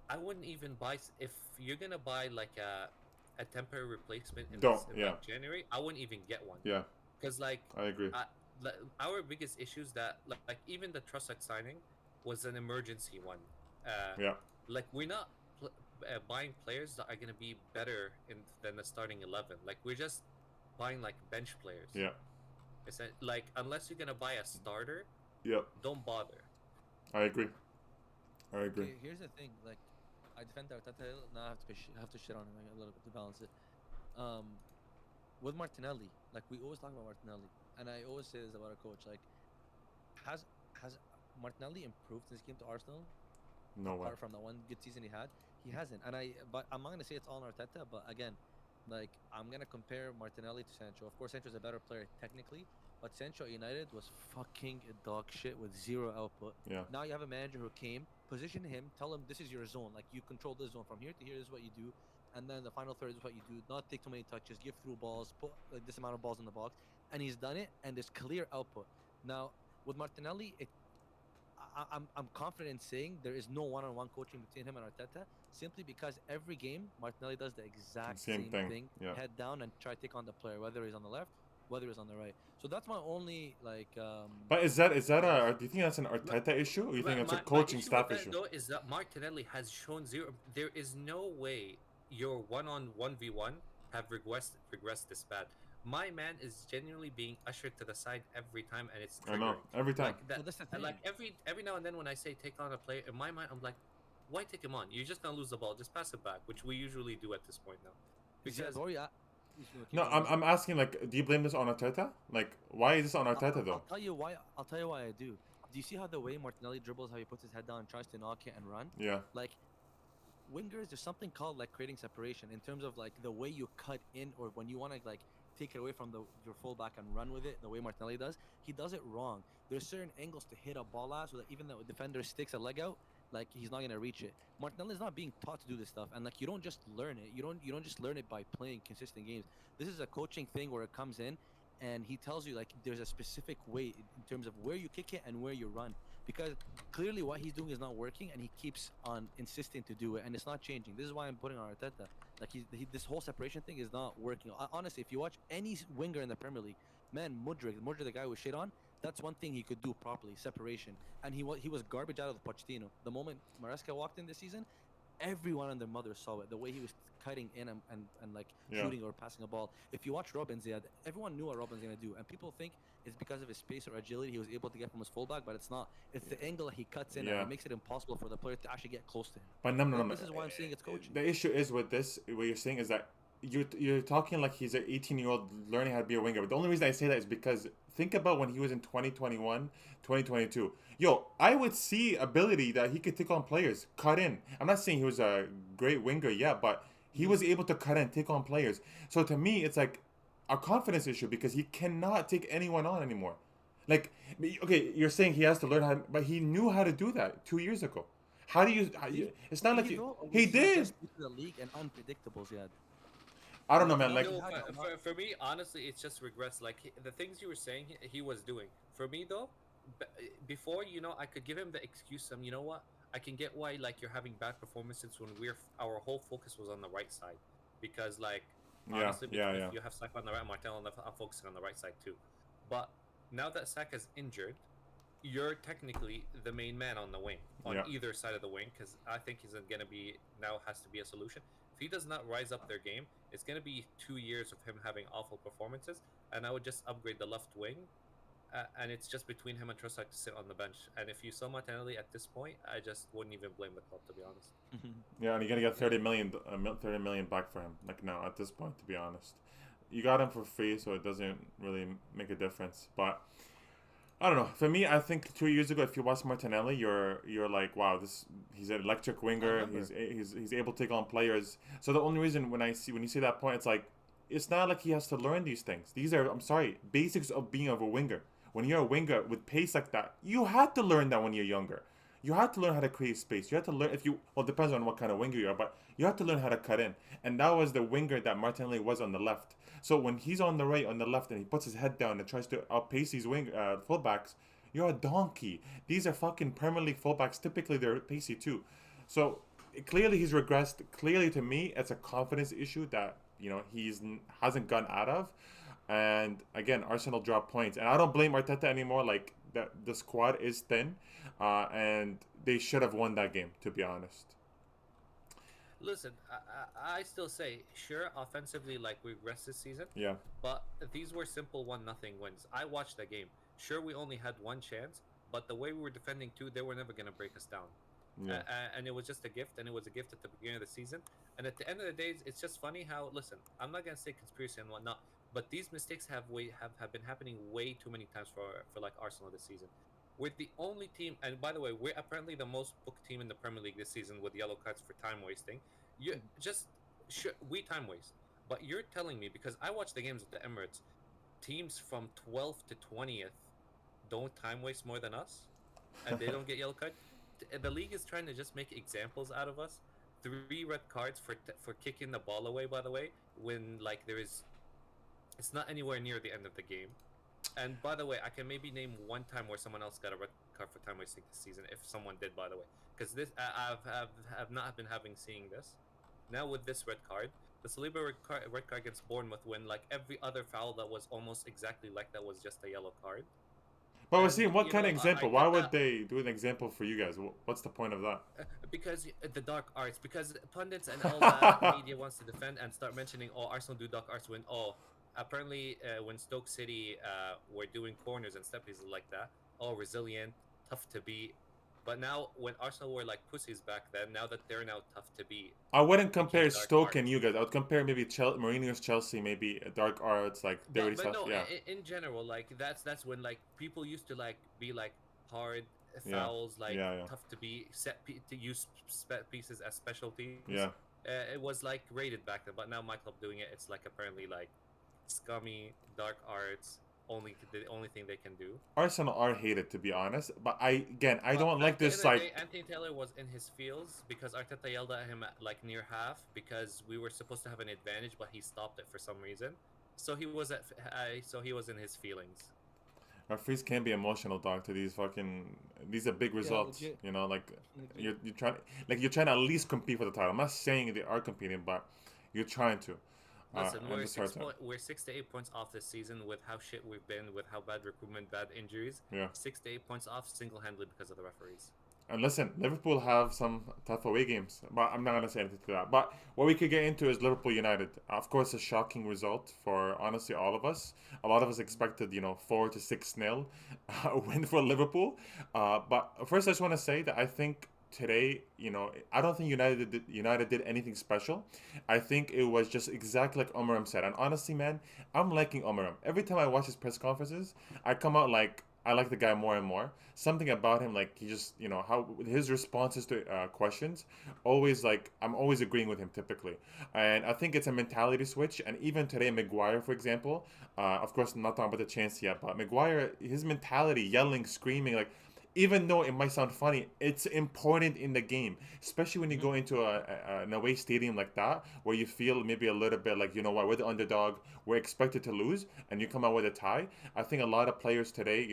I wouldn't even buy if you're gonna buy like a temporary replacement in like January. I wouldn't even get one. Yeah. Because like I agree. Our biggest issues that like even the Trossard signing was an emergency one. Like we're not buying players that are gonna be better than the starting 11. Like we're just buying like bench players. Yeah. It's like unless you're gonna buy a starter. Yep. Don't bother. I agree. Okay, here's the thing, like. I defend Arteta. Now I have to shit on him a little bit to balance it. With Martinelli, like we always talk about Martinelli, and I always say this about a coach. Like, has Martinelli improved since he came to Arsenal? No way. Apart from the one good season he had, he hasn't. But I'm not gonna say it's all on Arteta. But again, like I'm gonna compare Martinelli to Sancho. Of course, Sancho's a better player technically, but Sancho at United was fucking dog shit with zero output. Yeah. Now you have a manager who came. Position him, tell him this is your zone. Like you control this zone from here to here. This is what you do, and then the final third is what you do. Not take too many touches, give through balls, put like this amount of balls in the box, and he's done it. And there's clear output. Now with Martinelli, I'm confident in saying there is no one-on-one coaching between him and Arteta, simply because every game Martinelli does the exact same thing. Head down and try to take on the player, whether he's on the left, whether it's on the right. So that's my only like. But is that a? Do you think that's an Arteta issue, or you think it's a coaching staff issue? Though, is that Martinelli has shown zero. There is no way your 1-on-1v1 have regressed this bad. My man is genuinely being ushered to the side every time, and it's triggering. I know every time. Like, that, well, that's the thing. Like every now and then when I say take on a player, in my mind I'm like, why take him on? You're just gonna lose the ball. Just pass it back, which we usually do at this point now. Because Because No, I'm asking, like, do you blame this on Arteta? Like, why is this on Arteta, though? I'll tell you why. I'll tell you why I do. Do you see how the way Martinelli dribbles, how he puts his head down and tries to knock it and run? Yeah. Like, wingers, there's something called like creating separation in terms of like the way you cut in, or when you want to like take it away from your fullback and run with it the way Martinelli does. He does it wrong. There's certain angles to hit a ball at so that even though the defender sticks a leg out, like he's not gonna reach it. Martinelli's not being taught to do this stuff, and like you don't just learn it. You don't just learn it by playing consistent games. This is a coaching thing where it comes in, and he tells you like there's a specific way in terms of where you kick it and where you run. Because clearly what he's doing is not working, and he keeps on insisting to do it, and it's not changing. This is why I'm putting on Arteta. Like this whole separation thing is not working. Honestly, if you watch any winger in the Premier League, man, Mudryk, the guy with shit on, that's one thing he could do properly, separation. And he was garbage out of the Pochettino. The moment Maresca walked in this season, everyone and their mother saw it. The way he was cutting in and like shooting or passing a ball. If you watch Robin Zeiad, everyone knew what Robin's gonna do, and people think it's because of his space or agility he was able to get from his fullback, but it's not. It's the angle that he cuts in, and it makes it impossible for the player to actually get close to him. But no. This is why I'm saying it's coaching. The issue is with this, what you're saying is that you're talking like he's an 18-year-old learning how to be a winger. But the only reason I say that is because think about when he was in 2021, 2022. Yo, I would see ability that he could take on players, cut in. I'm not saying he was a great winger yet, but he was able to cut in, take on players. So to me, it's like a confidence issue because he cannot take anyone on anymore. Like, okay, you're saying he has to learn how, but he knew how to do that 2 years ago. How do you? It's not like he did. Just to the league and unpredictables, yeah. I don't know, man. Like, no, for me, honestly, it's just regrets. Like the things you were saying, he was doing. For me, though, before, I could give him the excuse. You know what? I can get why like you're having bad performances when our whole focus was on the right side, because like honestly, if you have Saka on the right, Martel on the, I'm focusing on the right side too. But now that Saka's injured, you're technically the main man on the wing, on either side of the wing, because I think he's gonna be now has to be a solution. If he does not rise up their game, it's going to be 2 years of him having awful performances, and I would just upgrade the left wing, and it's just between him and Trossard to sit on the bench. And if you sell Martinelli at this point, I just wouldn't even blame the club, to be honest. Yeah, and you're going to get 30 million back for him, like now at this point, to be honest. You got him for free, so it doesn't really make a difference, but I don't know. For me, I think 2 years ago, if you watch Martinelli, you're like, wow, he's an electric winger. He's able to take on players. So the only reason when you see that point, it's like it's not like he has to learn these things. These are, I'm sorry, basics of being a winger. When you're a winger with pace like that, you had to learn that when you're younger. You had to learn how to create space. You had to learn it depends on what kind of winger you are, but you have to learn how to cut in. And that was the winger that Martinelli was on the left. So when he's on the right, on the left, and he puts his head down and tries to outpace these fullbacks, you're a donkey. These are fucking Premier League fullbacks. Typically, they're pacey too. So clearly, he's regressed. Clearly, to me, it's a confidence issue that hasn't gone out of. And again, Arsenal dropped points, and I don't blame Arteta anymore. Like the squad is thin, and they should have won that game, to be honest. Listen, I still say, sure, offensively, like we regressed this season. Yeah. But these were simple 1-0 wins. I watched the game. Sure, we only had one chance, but the way we were defending too, they were never going to break us down. Yeah. And it was just a gift, and it was a gift at the beginning of the season. And at the end of the day, it's just funny how, listen, I'm not going to say conspiracy and whatnot, but these mistakes have been happening way too many times for like Arsenal this season. We're the only team, and by the way, we're apparently the most booked team in the Premier League this season with yellow cards for time wasting. We time waste, but you're telling me, because I watch the games at the Emirates, teams from 12th to 20th don't time waste more than us, and they don't get yellow card. The league is trying to just make examples out of us. 3 red cards for kicking the ball away, by the way, when like it's not anywhere near the end of the game. And by the way, I can maybe name one time where someone else got a red card for time wasting this season, if someone did, by the way, because this I've not been seeing this. Now with this red card, the Saliba red card against Bournemouth, when like every other foul that was almost exactly like that was just a yellow card. But we're seeing what kind of example? Why would they do an example for you guys? What's the point of that? Because the dark arts. Because pundits and all that media wants to defend and start mentioning, oh, Arsenal do dark arts when apparently when Stoke City were doing corners and stuff like that, resilient, tough to beat. But now, when Arsenal were like pussies back then, now that they're now tough to beat, I wouldn't became compare dark Stoke and arts. you guys. I would compare maybe Mourinho's Chelsea, maybe dark arts, like dirty But stuff. no, Yeah, in general, like that's when like people used to like be like hard yeah, fouls, like yeah, yeah, tough to be to use pieces as specialties. yeah. It was like rated back then, but now my club doing it, it's like apparently like scummy dark arts. Only the only thing they can do. Arsenal are hated, to be honest. But I But don't like at the end this of the day, like. Anthony Taylor was in his feels because Arteta yelled at him at like near half because we were supposed to have an advantage, but he stopped it for some reason. So he was so he was in his feelings. Referees can be emotional, dog. To these are big Yeah, results. legit, You know, like legit. you're trying to at least compete for the title. I'm not saying they are competing, but you're trying to. Listen, And it's hard to. we're 6 to 8 points off this season with how shit we've been, with how bad recruitment, bad injuries. Yeah. 6 to 8 points off single-handedly because of the referees. And listen, Liverpool have some tough away games, but I'm not gonna say anything to that. But what we could get into is Liverpool United. Of course, a shocking result for honestly all of us. A lot of us expected, 4 to 6 nil win for Liverpool. But first, I just want to say that I think today, I don't think United did anything special. I think it was just exactly like Omaram said. And honestly, man, I'm liking Omaram. Every time I watch his press conferences, I come out like I like the guy more and more. Something about him, like he just, how his responses to questions, always like I'm always agreeing with him typically, and I think it's a mentality switch. And even today, Maguire, for example, of course, I'm not talking about the chance yet, but Maguire, his mentality, yelling, screaming, like even though it might sound funny, it's important in the game, especially when you Mhm. go into an away stadium like that, where you feel maybe a little bit like, what, we're the underdog, we're expected to lose, and you come out with a tie. I think a lot of players today,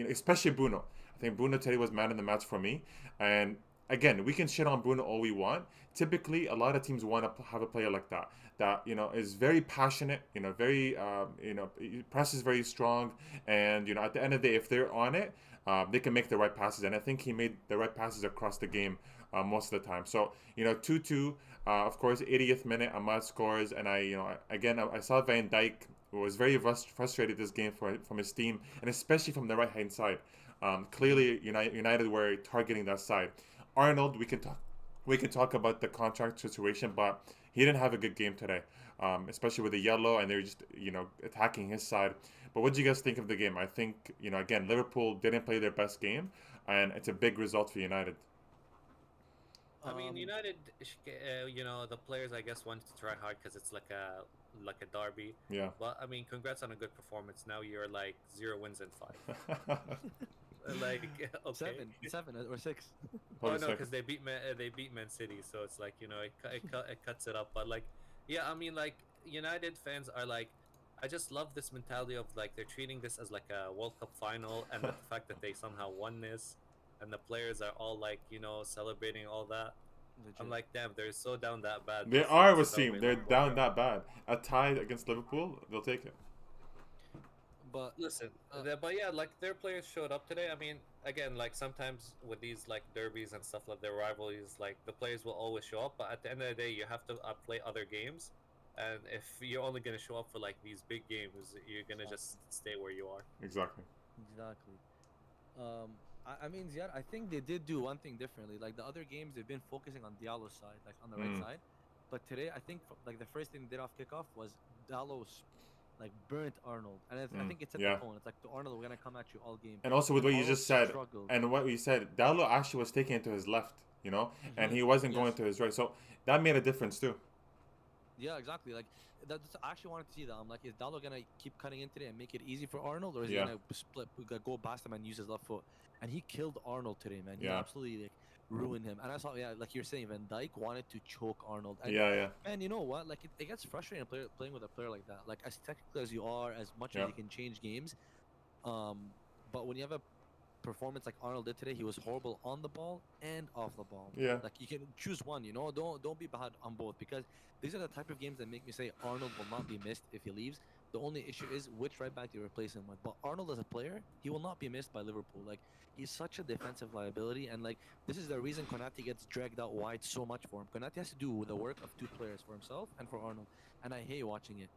especially Bruno. I think Bruno today was man of the match for me. And again, we can shit on Bruno all we want. Typically, a lot of teams want to have a player like that. That is very passionate. Very press is very strong, and at the end of the day, if they're on it, they can make the right passes, and I think he made the right passes across the game most of the time. So 2-2. Of course, 80th minute, Ahmad scores, and I saw Van Dijk was very frustrated this game from his team, and especially from the right hand side. Mhm. Clearly, United were targeting that side. Arnold, we can talk about the contract situation, but he didn't have a good game today, especially with the yellow, and they're just attacking his side. But what do you guys think of the game? I think again, Liverpool didn't play their best game, and it's a big result for United. I mean, Um, United, the players I guess wanted to try hard because it's like a derby. Yeah. But I mean, congrats on a good performance. Now you're like 0 wins and 5. Like okay. seven or six. Oh Hold a no, second. because they beat Man City, so it's like it cuts it up. But like, yeah, I mean like United fans are like, I just love this mentality of like they're treating this as like a World Cup final, and the fact that they somehow won this, and the players are all like celebrating all that. I'm Legit. like, damn, they're so down that bad. They Still are to Wasim. celebrate They're like World down Cup. that bad. A tie against Liverpool, they'll take it. But Listen, uh, but yeah, like their players showed up today. I mean, again, like sometimes with these like derbies and stuff like their rivalries, like the players will always show up. But at the end of the day, you have to play other games, and if you're only gonna show up for like these big games, you're gonna exactly, just stay where you are. Exactly. exactly. I mean, Ziad, I think they did do one thing differently. Like the other games, they've been focusing on Diallo's side, like on the right Mm. side. But today, I think like the first thing they did off kickoff was Diallo's like burnt Arnold, and I Mm. think it set the Yeah. tone. It's like to Arnold, we're gonna come at you all game, And also with and what you Arnold just said, struggled. and what we said, Dallo actually was taking it to his left, and Hmm. he wasn't going Yes. to his right. So that made a difference too. Yeah, exactly. Like I actually wanted to see that. I'm like, is Dallo gonna keep cutting into it and make it easy for Arnold, or is he Yeah. gonna go past him and use his left foot? And he killed Arnold today, man. He Yeah. absolutely like ruined him. And I saw, yeah, like you're saying, Van Dyke wanted to choke Arnold. And Yeah. Yeah. man, you know what? Like it gets frustrating playing with a player like that. Like as technical as you are, as much as Yeah. you can change games, um, but when you have a performance like Arnold did today, he was horrible on the ball and off the ball. Yeah. Like you can choose one, Don't be bad on both, because these are the type of games that make me say Arnold will not be missed if he leaves. The only issue is which right back do you replace him with. But Arnold as a player, he will not be missed by Liverpool. Like he's such a defensive liability, and like this is the reason Konate gets dragged out wide so much for him. Konate has to do the work of two players, for himself and for Arnold, and I hate watching it.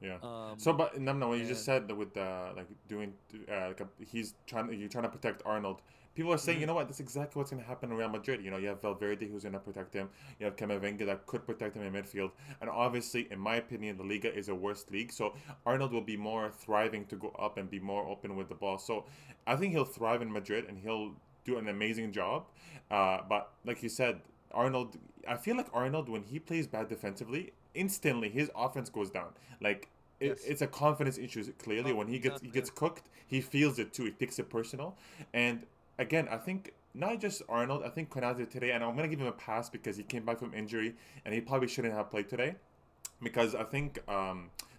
Yeah. Um, So, but no, what you just and said that with like doing you're trying to protect Arnold. People are saying, you mhm, know what, that's exactly what's going to happen in Real Madrid. You know, you have Valverde who's going to protect him. You have Camavinga that could protect him in midfield. And obviously, in my opinion, the Liga is a worse league. So Arnold will be more thriving to go up and be more open with the ball. So I think he'll thrive in Madrid and he'll do an amazing job. But like you said, Arnold, I feel like Arnold, when he plays bad defensively, instantly his offense goes down. Like yes, it's a confidence issue. Clearly, when he exactly. Yeah. gets cooked, he feels it too. He takes it personal. And again, I think not just Arnold. I think Konate today, and I'm gonna give him a pass because he came back from injury, and he probably shouldn't have played today, because I think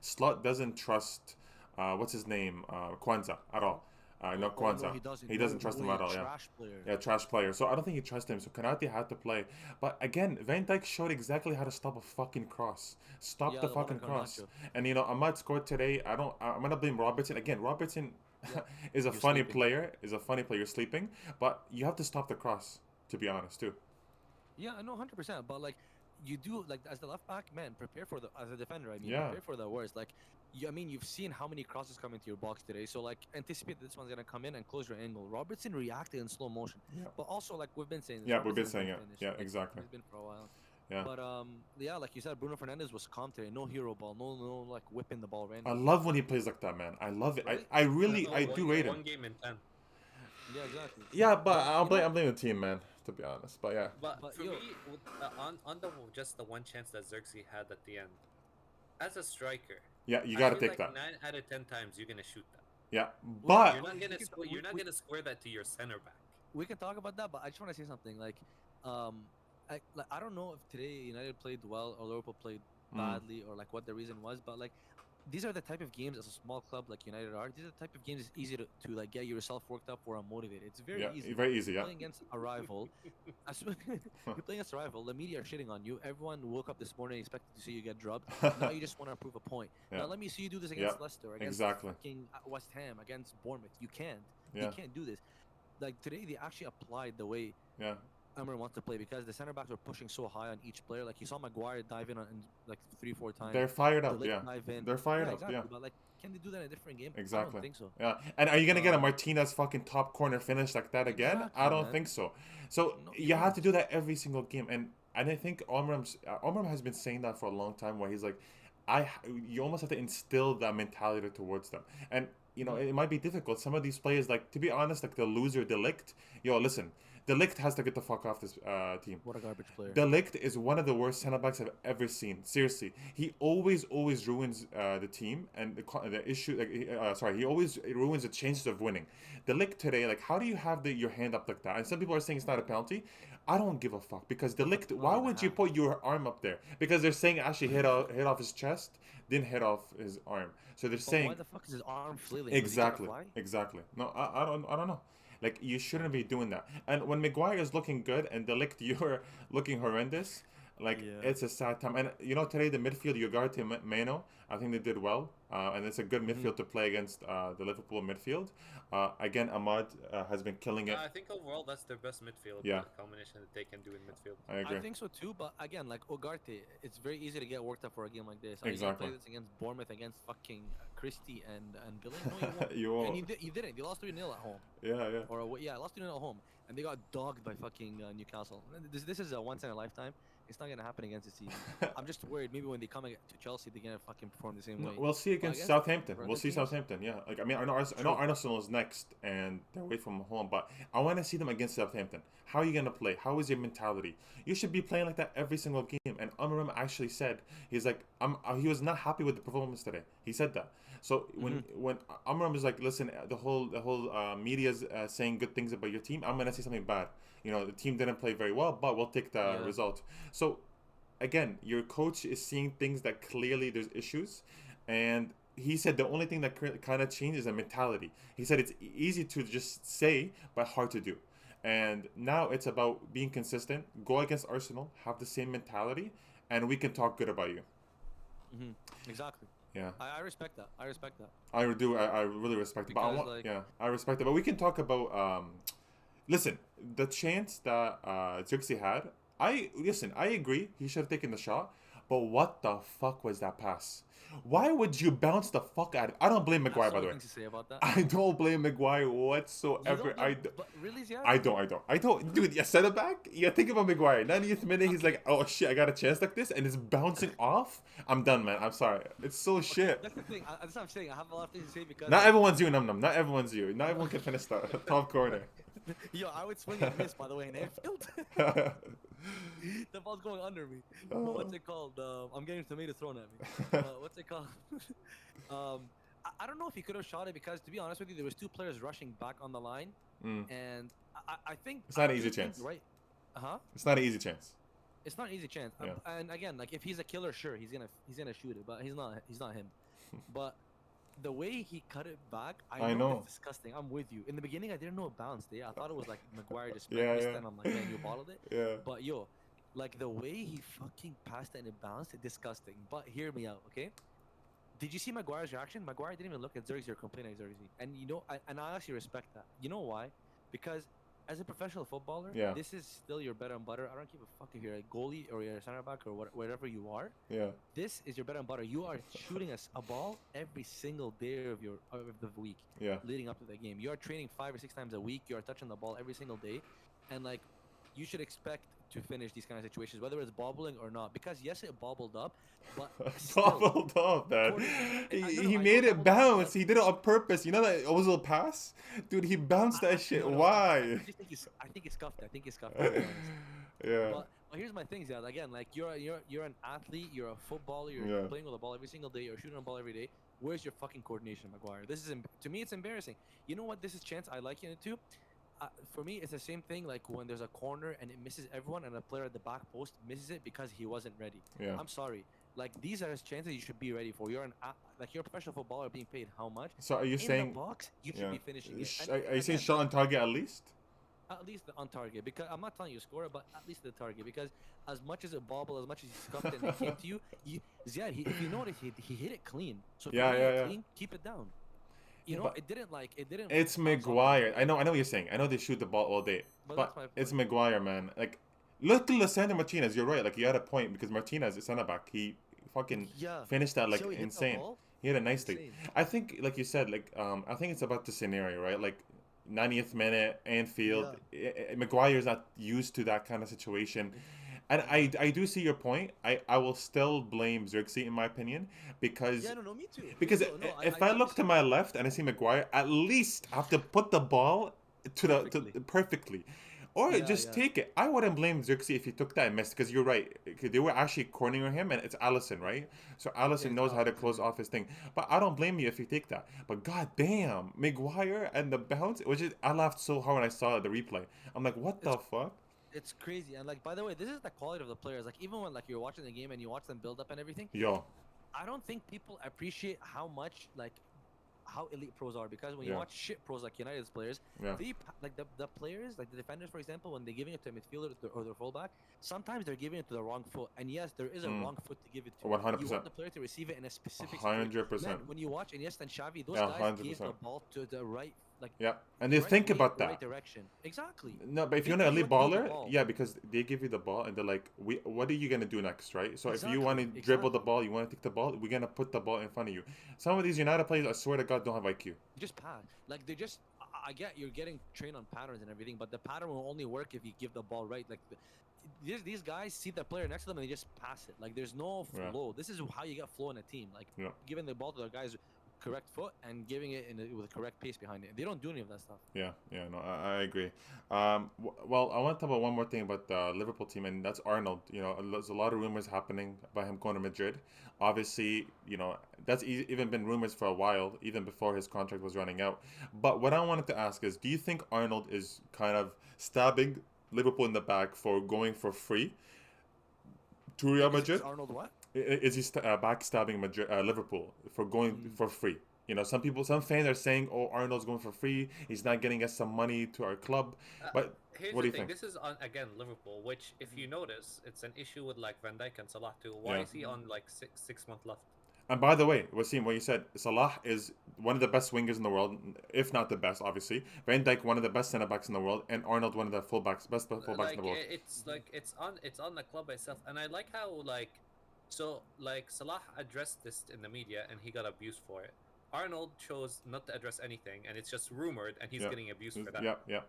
Slot doesn't trust what's his name Kwanzaa at all. No Oh no, Kwanzaa. he doesn't. He doesn't No trust him way, at all. Yeah. trash player. Yeah, trash player. So I don't think he trusts him. So Kanate had to play. But again, Van Dijk showed exactly how to stop a fucking cross. Stop Yeah, the the one on fucking cross. Garnacho. And you know, Ahmad scored today. I'm gonna blame Robertson again. Robertson Yeah, is a you're funny sleeping. player. Is a funny player sleeping. But you have to stop the cross. To be honest, too. Yeah, I know 100%. But like, you do like as the left back, man, prepare for the as a defender. I mean, Yeah. prepare for the worst. Like, I mean, you've seen how many crosses come into your box today. So like, anticipate this one's gonna come in and close your angle. Robertson reacted in slow motion, Yeah. but also like we've been saying this, Yeah, we've been Robertson has saying been it. finished. Yeah, Like exactly. he's been for a while. Yeah. But yeah, like you said, Bruno Fernandez was calm today. No hero ball. No like whipping the ball I randomly. love when he plays like that, man. I love it. Right? I really, Oh, I do rate him. one game in 10. Yeah, exactly. Yeah, but But you know, I'm blaming the team, man. To be honest, but yeah. But for yo, me, on the just the one chance that Xerxes had at the end, as a striker, Yeah, you I gotta feel take like that. 9 out of 10 times you're gonna shoot that. Yeah, we can, but You're not gonna we can, you're not gonna square that to your center back. we can talk about that, but I just want to say something. Um, I don't know if today United played well or Liverpool played mm, badly or like what the reason was, but like these are the type of games as a small club like United are. These are the type of games it's easy to like get yourself worked up or motivated. It's very yeah, easy. very easy. You're Yeah, playing against a rival. As soon you're playing against a rival, the media are shitting on you. Everyone woke up this morning expecting to see you get drubbed. Now you just want to prove a point. yeah, Now let me see you do this yeah, against Leicester, against exactly. fucking West Ham, against Bournemouth. You can't. You Yeah, can't do this. Like today, they actually applied the way yeah, Emmer wants to play because the center backs were pushing so high on each player. Like you saw Maguire dive in on like 3-4 times. they're fired The up. Ligt Yeah, dive in. they're fired Yeah, up. exactly. Yeah, But like, can they do that in a different game? I exactly. don't think so. Yeah, and are you gonna get a Um, Martinez fucking top corner finish like that again? I exactly, don't man. think so. So No, you you have won't. to do that every single game, and I think Omram has been saying that for a long time, where he's like, you almost have to instill that mentality towards them, and you know Mhm. it might be difficult. Some of these players, like to be honest, like the loser Delict, yo, listen, Delict has to get the fuck off this team. What a garbage player. Delict is one of the worst center backs I've ever seen. Seriously, he always ruins the team and the issue. Like, he always ruins the chances of winning. Delict today, like, how do you have your hand up like that? And some people are saying it's not a penalty. I don't give a fuck because That's a Delict. Why penalty and a would you half. put your arm up there? Because they're saying actually hit off his chest, didn't hit off his arm. So they're But why saying the fuck is his arm flailing? Was he trying to exactly, fly? exactly. No, I don't know. Like you shouldn't be doing that. And when Maguire is looking good and Delict you're looking horrendous, like Yeah. it's a sad time. And you know today the midfield Ugarte and Mano, I think they did well, and it's a good Mhm. midfield to play against the Liverpool midfield. Again, Ahmad has been killing it. I think overall that's their best midfield Yeah, combination that they can do in midfield. I I agree. think so too, but again, like Ugarte, it's very easy to get worked up for a game like this. Are you gonna Exactly. play this against Bournemouth, against fucking Christie and Billing? No, you won't. You And won't. you didn't. They lost 3-0 at home. Yeah, yeah. Yeah, lost 2-0 at home, and they got dogged by fucking Newcastle. This is a once in a lifetime. It's not gonna happen against the season. I'm just worried. Maybe when they come to Chelsea, they're gonna fucking perform the same way. We'll see But against against Southampton. for We'll other see teams, Southampton. Yeah, like I mean, I know true. Arsenal is next, and they're away from home. But I want to see them against Southampton. How are you gonna play? How is your mentality? You should be playing like that every single game. And Amarim actually said he's like, he was not happy with the performance today. He said that. So when Amarim is like, listen, the whole media's saying good things about your team, I'm gonna say something bad. You know, the team didn't play very well, but we'll take the Yeah. result. So again, your coach is seeing things that clearly there's issues, and he said the only thing that kind of changed is a mentality. He said it's easy to just say, but hard to do. And now it's about being consistent. Go against Arsenal, have the same mentality, and we can talk good about you. Exactly. Yeah, I respect that. I respect that. I do. I really respect it. But I Because, want, like- yeah, I respect it. But we can talk about. Listen, the chance that Xerxes had, I agree. He should have taken the shot. But what the fuck was that pass? Why would you bounce the fuck out of... I don't blame I have Maguire, so by the many way. things to say about that. I don't blame Maguire You whatsoever. don't blame, but really, yeah. I don't. Dude, you set it back. You think about Maguire. 90th minute, he's like, oh shit, I got a chance like this, and it's bouncing off. I'm done, man. I'm sorry. It's so shit. That's the thing. That's what I'm saying. I have a lot of things to say because Not everyone's you, Num Num. Not everyone's you. Not everyone can finish that top corner. Yo, I would swing and miss, by the way, in Anfield. The ball's going under me. But what's it called? I'm getting tomato thrown at me. What's it called? I don't know if he could have shot it because, to be honest with you, there was two players rushing back on the line, and I think It's not an easy chance. Right? It's not an easy chance. It's not an easy chance. Yeah. And again, like if he's a killer, sure, he's gonna shoot it, but he's not. He's not him. But the way he cut it back, I know it's disgusting. I'm with you. In the beginning, I didn't know it bounced. Yeah, I thought it was like Maguire just missed it, and I'm like, man, you bottled it. Yeah. But yo, like the way he fucking passed it and it bounced, it's disgusting. But hear me out, okay? Did you see Maguire's reaction? Maguire didn't even look at Xerxes or complain at Xerxes. And you know, I actually respect that. You know why? Because as a professional footballer, this is still your bread and butter. I don't give a fuck if you're a goalie or you're a center back or whatever you are. Yeah. This is your bread and butter. You are shooting a ball every single day of the week. Yeah. Leading up to the game, you are training 5 or 6 times a week. You are touching the ball every single day, and like, you should expect to finish these kind of situations, whether it's bobbling or not. Because yes, it bobbled up, but bobbled up, man. He made it bounce. He did it on purpose. You know that Ozil pass, dude. He bounced that shit. Why? I think it's scuffed. I think it's scuffed. Yeah. But here's my thing, Zeiad. Again, like you're an athlete. You're a footballer. You're playing with a ball every single day. You're shooting a ball every day. Where's your fucking coordination, Maguire? This is to me, it's embarrassing. You know what? This is chance I liken it to. For me, it's the same thing like when there's a corner and it misses everyone and a player at the back post misses it because he wasn't ready. Yeah. I'm sorry. Like, these are chances you should be ready for. You're you're a professional footballer being paid how much? So are you saying... In the box, you should be finishing it. Are you saying shot on target at least? At least on target. Because I'm not telling you to score it, but at least the target. Because as much as it bobbled, as much as he scuffed it and it came to you, Zeiad, if you notice, he hit it clean. So if you hit it clean, keep it down. You know, it didn't. It's Maguire. I know what you're saying. I know they shoot the ball all day, but it's Maguire, man. Like, look at Lisandro Martinez. You're right. Like, you had a point because Martinez is center back. He fucking finished that like insane. He hit it nicely. Insane. I think, like you said, like I think it's about the scenario, right? Like, 90th minute, Anfield. Maguire's not used to that kind of situation. And I do see your point. I will still blame Xerxes in my opinion because me too. Because if I look to my left and I see Maguire, at least I have to put the ball perfectly. Or just take it. I wouldn't blame Xerxes if he took that and missed because you're right. They were actually cornering him and it's Allison, right? So Allison knows how to close off his thing. But I don't blame you if you take that. But goddamn, Maguire and the bounce, I laughed so hard when I saw the replay. I'm like, what the fuck? It's crazy. And like, by the way, this is the quality of the players. Like, even when like you're watching the game and you watch them build up and everything. I don't think people appreciate how much how elite pros are, because when you watch shit pros like United's players, they like the players, like the defenders, for example, when they're giving it to a midfielder or their fullback, sometimes they're giving it to the wrong foot. And yes, there is a wrong foot to give it to. 100%. You want the player to receive it in a specific 100%. Man, when you watch Iniesta and Xavi, those guys 100%. gave the ball to the right. And they think about that. Right direction. Exactly. No, but if you're an elite baller, because they give you the ball and they're like, what are you gonna do next, right? So if you want to dribble the ball, you want to take the ball, we're gonna put the ball in front of you. Some of these United players, I swear to God, don't have IQ. Just pass. Like they just, I get you're getting trained on patterns and everything, but the pattern will only work if you give the ball right. Like these guys see the player next to them and they just pass it. Like there's no flow. This is how you get flow in a team. Like giving the ball to the guys. Correct foot and giving it with a correct pace behind it. They don't do any of that stuff. No, I agree. Well, I want to talk about one more thing about the Liverpool team, and that's Arnold. You know, there's a lot of rumors happening about him going to Madrid. Obviously, you know, that's even been rumors for a while, even before his contract was running out. But what I wanted to ask is, do you think Arnold is kind of stabbing Liverpool in the back for going for free to Real Madrid? Is Arnold what? Is he backstabbing Liverpool for going for free? You know, some fans are saying, "Oh, Arnold's going for free. He's not getting us some money to our club." But here's what do you the thing. think? This is on again Liverpool, which if you notice, it's an issue with like Van Dijk and Salah too. Why is he on like six months left? And by the way, Wassim, what you said, Salah is one of the best wingers in the world, if not the best, obviously. Van Dijk, one of the best centre backs in the world, and Arnold, one of the best fullbacks in the world. It's on the club itself, and I like how like So, like, Salah addressed this in the media and he got abused for it. Arnold chose not to address anything and it's just rumored and he's Yeah. getting abused for that. Yeah. Yeah.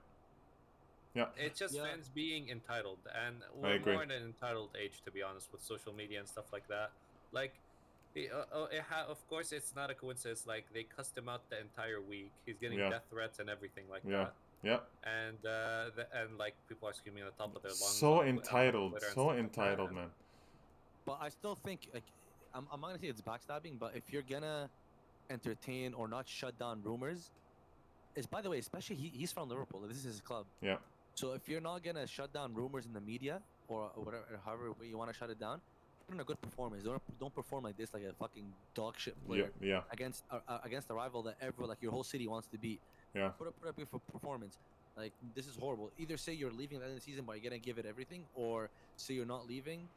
Yeah. It's just Yeah, fans being entitled, and I we're agree. more in an entitled age, to be honest, with social media and stuff like that. Like, of course, it's not a coincidence. Like, they cussed him out the entire week. He's getting Yeah. death threats and everything like Yeah. that. Yeah. And like people are screaming at the top of their lungs So on on entitled. Twitter and So stuff like that. entitled, And man. but I still think like I'm not gonna say it's backstabbing, but if you're gonna entertain or not shut down rumors, is by the way, especially he's from Liverpool. This is his club. Yeah. So if you're not gonna shut down rumors in the media or whatever, however way you want to shut it down, put in a good performance. Don't perform like this, like a fucking dog shit Yeah. player Yeah. against a rival that everyone, like your whole city wants to beat. Yeah. Put up a good performance. Like this is horrible. Either say you're leaving at the end of the season, but you're gonna give it everything, or say you're not leaving.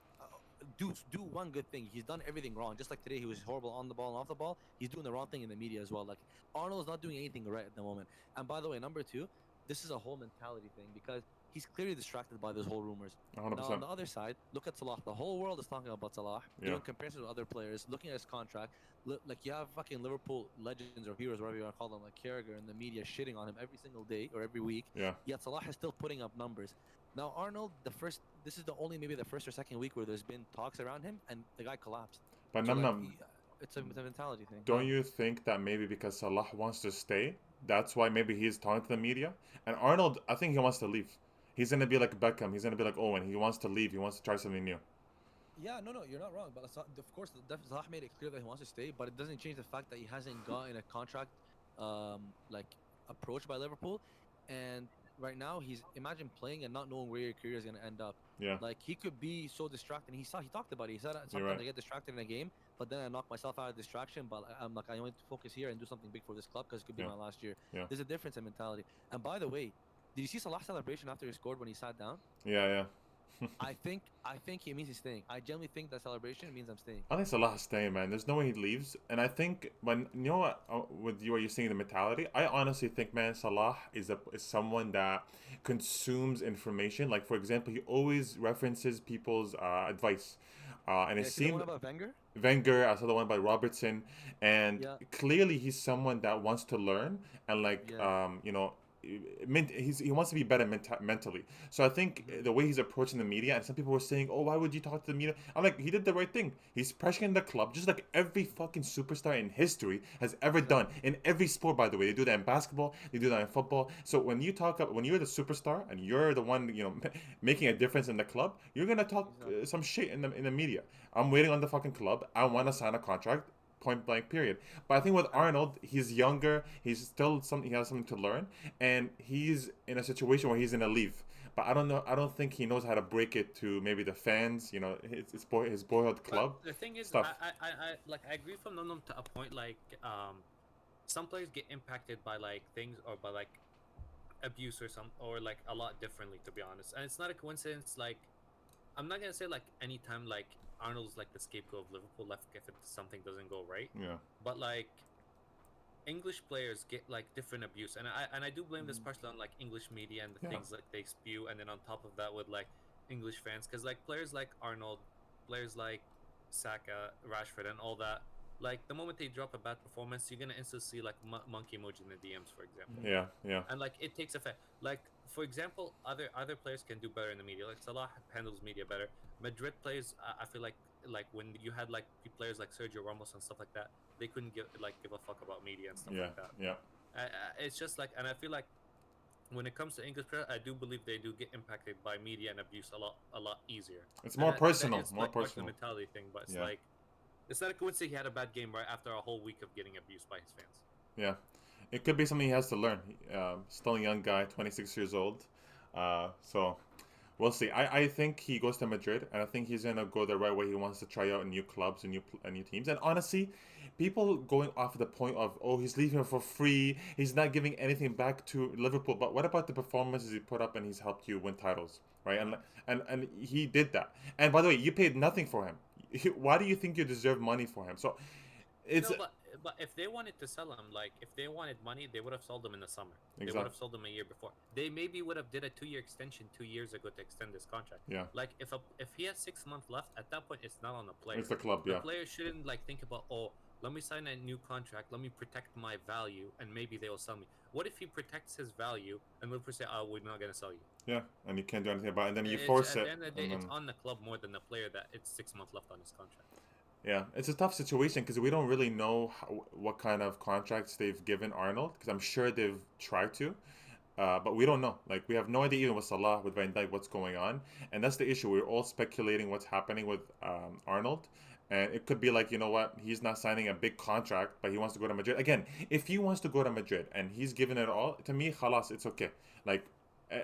Do one good thing. He's done everything wrong. Just like today, he was horrible on the ball and off the ball. He's doing the wrong thing in the media as well. Like Arnold's not doing anything right at the moment. And by the way, number two, this is a whole mentality thing because he's clearly distracted by those whole rumors. Now on 100%. the other side, look at Salah. The whole world is talking about Salah, Yeah. doing comparisons with other players, looking at his contract. Like you have fucking Liverpool legends or heroes, whatever you want to call them, like Carragher in the media shitting on him every single day or every week. Yeah. Yet Salah is still putting up numbers. Now Arnold, this is the only maybe the first or second week where there's been talks around him, and the guy collapsed. But So Num like, Num, it's a mentality thing. don't you think that maybe because Salah wants to stay, that's why maybe he's talking to the media? And Arnold, I think he wants to leave. He's gonna be like Beckham. He's gonna be like Owen. He wants to leave. He wants to try something new. Yeah, no, you're not wrong. But of course, Salah made it clear that he wants to stay, but it doesn't change the fact that he hasn't gotten a contract, like approached by Liverpool, and right now he's imagine playing and not knowing where your career is gonna end up. Yeah. Like he could be so distracted. He talked about it. He said You're sometimes right. I get distracted in a game, but then I knock myself out of distraction. But I'm like I want to focus here and do something big for this club because it could be Yeah. my last year. Yeah. There's a difference in mentality. And by the way, did you see Salah's celebration after he scored when he sat down? Yeah. Yeah. I think he means he's staying. I genuinely think that celebration means I'm staying. I think Salah is staying, man. There's no way he leaves. And I think when you know what with you, what you're saying, the mentality. I honestly think, man, Salah is someone that consumes information. Like for example, he always references people's advice, and it Yeah, see the one seemed about Wenger? Wenger. I saw the one by Robertson, and Yeah, clearly he's someone that wants to learn and like yeah. he wants to be better mentally. So I think Mhm. the way he's approaching the media, and some people were saying, "Oh, why would you talk to the media?" I'm like, he did the right thing. He's pressuring the club, just like every fucking superstar in history has ever done Exactly. in every sport. By the way, they do that in basketball, they do that in football. So when when you're the superstar and you're the one, making a difference in the club, you're gonna talk Exactly. some shit in the media. I'm waiting on the fucking club. I want to sign a contract. Point blank. Period. But I think with And Arnold, he's younger. He's still something. He has something to learn, and he's in a situation where he's gonna leave. But I don't know. I don't think he knows how to break it to maybe the fans. His boyhood but club the thing is, stuff. I agree from Nonum to a point. Like, some players get impacted by like things or by like abuse or some or like a lot differently, to be honest. And it's not a coincidence. Like, I'm not gonna say like anytime like Arnold's like the scapegoat of Liverpool, like if something doesn't go right, Yeah. but like English players get like different abuse, and I do blame this mm, partially on like English media and the Yeah. things like they spew, and then on top of that with like English fans, because like players like Arnold, players like Saka, Rashford, and all that. Like the moment they drop a bad performance, you're gonna instantly see like monkey emoji in the DMs, for example, mhm. Yeah. Yeah. and like it takes effect. Like for example, other players can do better in the media. Like Salah handles media better. Madrid players, I feel like when you had like players like Sergio Ramos and stuff like that, they couldn't give a fuck about media and stuff Yeah. like that. Yeah. It's just like, and I feel like when it comes to English players, I do believe they do get impacted by media and abuse a lot easier. It's And more I think that personal. is More like partially a personal. mentality thing, but it's Yeah. like it's not a coincidence he had a bad game right after a whole week of getting abused by his fans. Yeah. It could be something he has to learn. Still a young guy, 26 years old. So we'll see. I think he goes to Madrid, and I think he's gonna go the right way. He wants to try out new clubs and new teams. And honestly, people going off the point of, oh, he's leaving for free. He's not giving anything back to Liverpool. But what about the performances he put up and he's helped you win titles, right? And he did that. And by the way, you paid nothing for him. Why do you think you deserve money for him? So it's No, but if they wanted to sell him, like if they wanted money, they would have sold him in the summer. They would exactly. have sold him a year before. They maybe would have did a 2-year extension 2 years ago to extend his contract. Yeah, Like if he has 6 months left, at that point it's not on the it's player. the club. The Yeah, player shouldn't like think about, oh, let me sign a new contract, let me protect my value, and maybe they will sell me. What if he protects his value and Liverpool say, oh, we're not gonna sell you? yeah, and you can't do anything about it. And then you It's force at the it, end of the day, and it's then on the club more than the player that it's 6 months left on his contract. yeah, it's a tough situation because we don't really know what kind of contracts they've given Arnold. Because I'm sure they've tried to, but we don't know. Like we have no idea even with Salah, with Van Dijk, what's going on, and that's the issue. We're all speculating what's happening with Arnold, and it could be like, you know what, he's not signing a big contract, but he wants to go to Madrid again. If he wants to go to Madrid and he's given it all, to me, khalas, it's okay. Like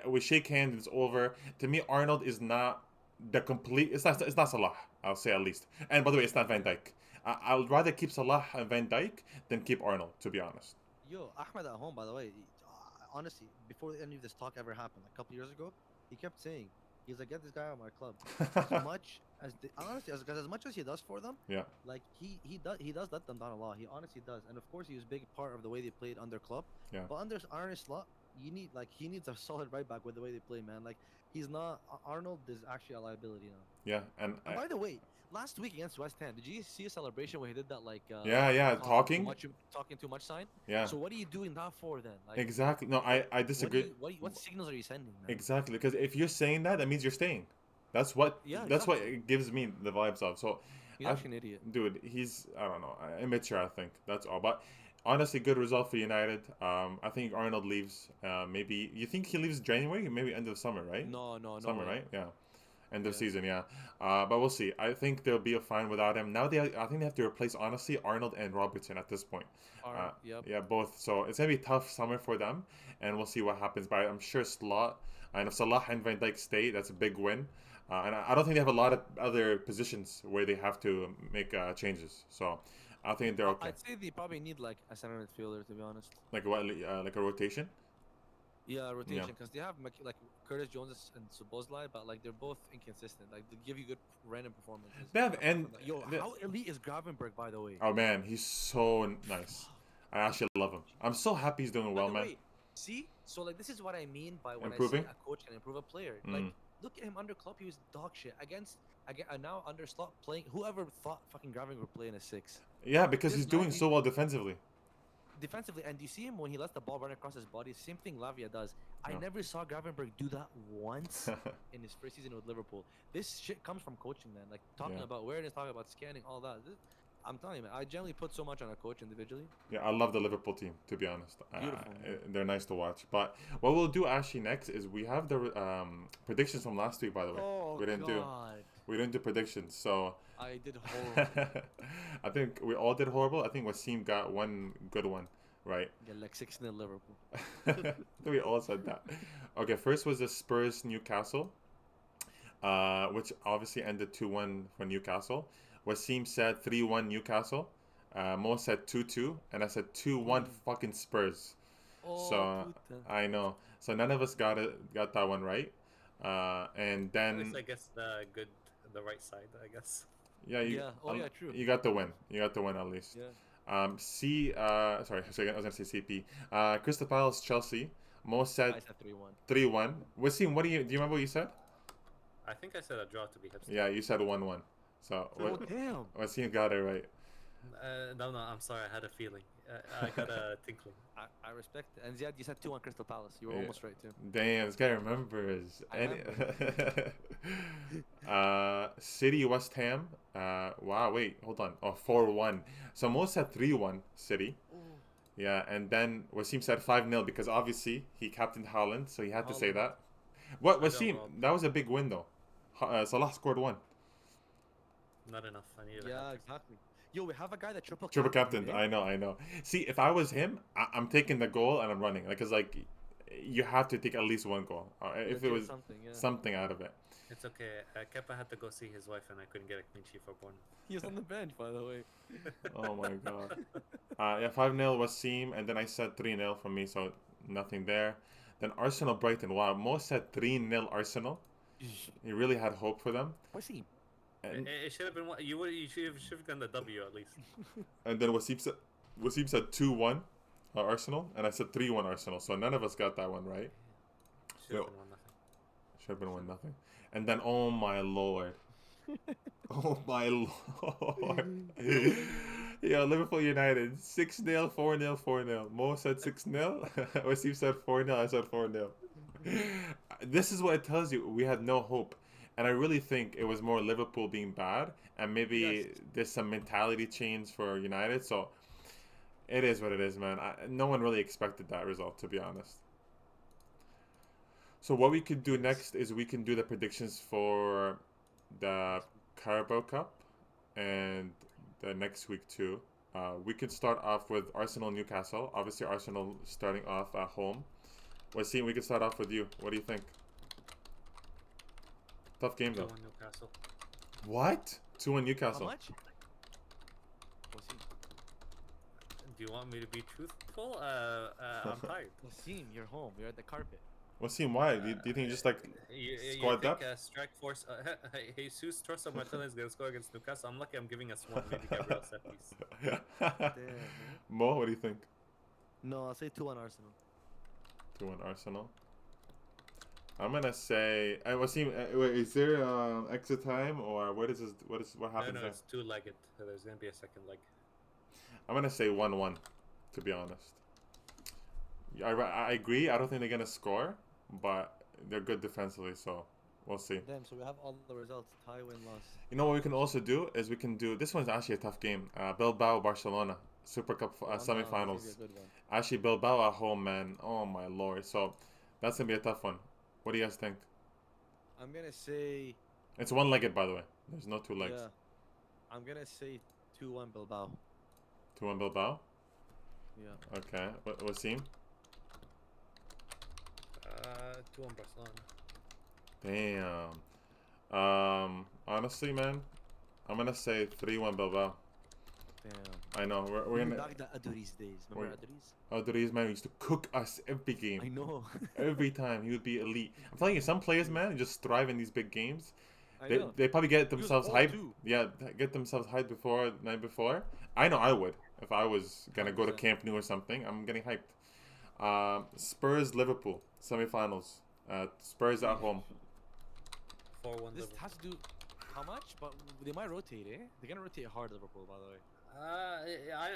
we shake hands, it's over. To me, Arnold is not the complete. It's not Salah. I'll say at least. And by the way, it's not Van Dijk. I'll rather keep Salah and Van Dijk than keep Arnold, to be honest. Yo, Ahmed at home, by the way, honestly, before any of this talk ever happened, like a couple years ago, he kept saying, he's like, get this guy on my club. As much as honestly, as much as he does for them, Yeah, like he does let them down a lot. He honestly does, and of course he was a big part of the way they played under club. yeah, But under Arne Slot, he needs a solid right back with the way they play, man. Like he's not Arnold is actually a liability now. yeah. And And by the way, last week against West Ham, did you see a celebration where he did that like yeah, talking. talking too much sign? Yeah, So what are you doing that for then? Like exactly. No, I disagree. what signals are you sending, man? Exactly, because if you're saying that, that means you're staying. That's what. Yeah, That's what exactly. it gives me the vibes of. So, He's I, actually an idiot. dude, he's I don't know, immature. I think that's all. But honestly, good result for United. I think Arnold leaves. Maybe you think he leaves January, maybe end of summer, right? No Summer, way. right? Yeah, end of Yeah. season. Yeah. But we'll see. I think they'll be fine without him. Now I think they have to replace honestly Arnold and Robertson at this point. Yep. Yeah, both. So it's gonna be a tough summer for them, and we'll see what happens. But I'm sure Slot and if Salah and Van Dijk stay, that's a big win. And I don't think they have a lot of other positions where they have to make changes. So I think they're okay. I'd say they probably need like a center midfielder, to be honest. Like what? Like a rotation. Yeah, rotation, because they have like Curtis Jones and Szoboszlai, but like they're both inconsistent. Like they give you good random performances. They have apart and from that. Yo, how elite is Gravenberg, by the way? oh man, he's so nice. I actually love him. I'm so happy he's doing By well, the man. way, see, so like this is what I mean by when Improving? I say a coach can improve a player. Mm. Like look at him under Klopp, he was dog shit against now under Slot playing. Whoever thought fucking Gravenberg would play in a six? Yeah, because This he's doing guy- so well defensively. Defensively, and you see him when he lets the ball run across his body. Same thing Lavia does. I Yeah. never saw Gravenberg do that once in his first season with Liverpool. This shit comes from coaching, man. Like talking Yeah. about awareness, talking about scanning, all that. I'm telling you, man. I generally put so much on a coach individually. Yeah, I love the Liverpool team, to be honest. Beautiful, man. They're nice to watch. But what we'll do actually next is we have the predictions from last week, by the way. Oh we didn't God, we didn't do predictions, so I did horrible. I think we all did horrible. I think Wassim got one good one, right? Yeah, like 6-0 Liverpool. We all said that. Okay, first was the Spurs Newcastle, which obviously ended 2-1 for Newcastle. Wassim said 3-1 Newcastle. Mo said 2-2, and I said 2-1 fucking Spurs. Oh, So puta. I know. So none of us got that one right. And At least then I guess the right side, I guess. yeah, Yeah. Oh, yeah, true. You got the win. You got the win at least. Yeah. Sorry, I was gonna say CP. Crystal Palace Chelsea. Mo I said said 3-1. 3-1. Wassim, do you remember what you said? I think I said a draw to be hipster. Yeah, you said 1-1. So Oh damn. Wassim got it right. No, I'm sorry. I had a feeling. I got a tinkling. I respect it. And Ziad, you said 2-1 Crystal Palace. You were Yeah. almost right too. Damn, this guy remembers. I City West Ham. Wow, wait, hold on. Oh, 4-1. So Mo said 3-1 City. Yeah, and then Wassim said 5-0 because obviously he captained Haaland, so he had to say Haaland. that. What I don't Wassim? know. That was a big win though. Salah scored one. Not enough. I needed. Yeah, exactly. Yo, we have a guy that triple Captain. eh? I know. See, if I was him, I'm taking the goal and I'm running. Like, cause like you have to take at least one goal. If it Legit was something, yeah. something out of it. It's okay. Kepa had to go see his wife, and I couldn't get a clean sheet for Bournemouth. He was on the bench, by the way. Oh my god. Yeah, 5-0 Wassim, and then I said 3-0 from me, so nothing there. Then Arsenal Brighton. Wow, Mo said 3-0 Arsenal. He really had hope for them. Where's he? And, It should have been one. You should have gotten the W at least. and then Wasim said 2-1 Arsenal, and I said 3-1 Arsenal. So none of us got that one right. Should have been 1-0. Should have been 1-0. And then, oh my lord. Oh my lord. Yeah, Liverpool United 6-0, 4-0, 4-0. Mo said 6-0. Wasim said 4-0. I said 4-0. This is what it tells you. We had no hope. And I really think it was more Liverpool being bad. And maybe there's some mentality change for United. So it is what it is, man. No one really expected that result, to be honest. So what we could do next is we can do the predictions for the Carabao Cup and the next week too. We could start off with Arsenal Newcastle. Obviously, Arsenal starting off at home. Wasim, we could start off with you. What do you think? Tough game though. 2-1 Newcastle. What? 2-1 Newcastle. How much? Wasim. Do you want me to be truthful? I'm tired. Wasim, you're home. You're at the carpet. Wasim, why? Do you think just like You squad think depth? Strike Force Jesus Trossard Martinez is gonna score against Newcastle? I'm lucky I'm giving us one. Maybe Gabriel set piece. Damn. Mo, what do you think? No, I'll say 2-1 Arsenal. 2-1 Arsenal. I'm gonna say. Wasim, wait, is there extra time or what is this? What happens No, there? it's two-legged. So there's gonna be a second leg. I'm gonna say 1-1. To be honest, I agree. I don't think they're gonna score, but they're good defensively, so we'll see. Damn, so we have all the results. Tie, win, loss. You know what we can also do is we can do. This one's actually a tough game. Bilbao Barcelona Super Cup semifinals. That's a good one. Actually, Bilbao at home, man. Oh my lord. So that's gonna be a tough one. What do you guys think? I'm gonna say. It's one-legged, by the way. There's no two legs. Yeah. I'm gonna say 2-1 Bilbao. 2-1 Bilbao. Yeah. Okay. Wasim? 2-1 Barcelona. Damn. Honestly, man, I'm gonna say 3-1 Bilbao. Damn. I know. We're Bring gonna. back the Aduriz days. Remember Aduriz? Dries, man, used to cook us every game. I know. Every time he would be elite. I'm telling you, some players, man, just thrive in these big games. I They, know. they probably get He was themselves old hyped. too. Yeah, get themselves hyped before night before. I know I would if I was gonna go to 100%. Camp Nou or something. I'm getting hyped. Spurs Liverpool semifinals. Spurs at home. 4-1 This Liverpool. has to do how much? But they might rotate, eh? They're gonna rotate hard, Liverpool, by the way.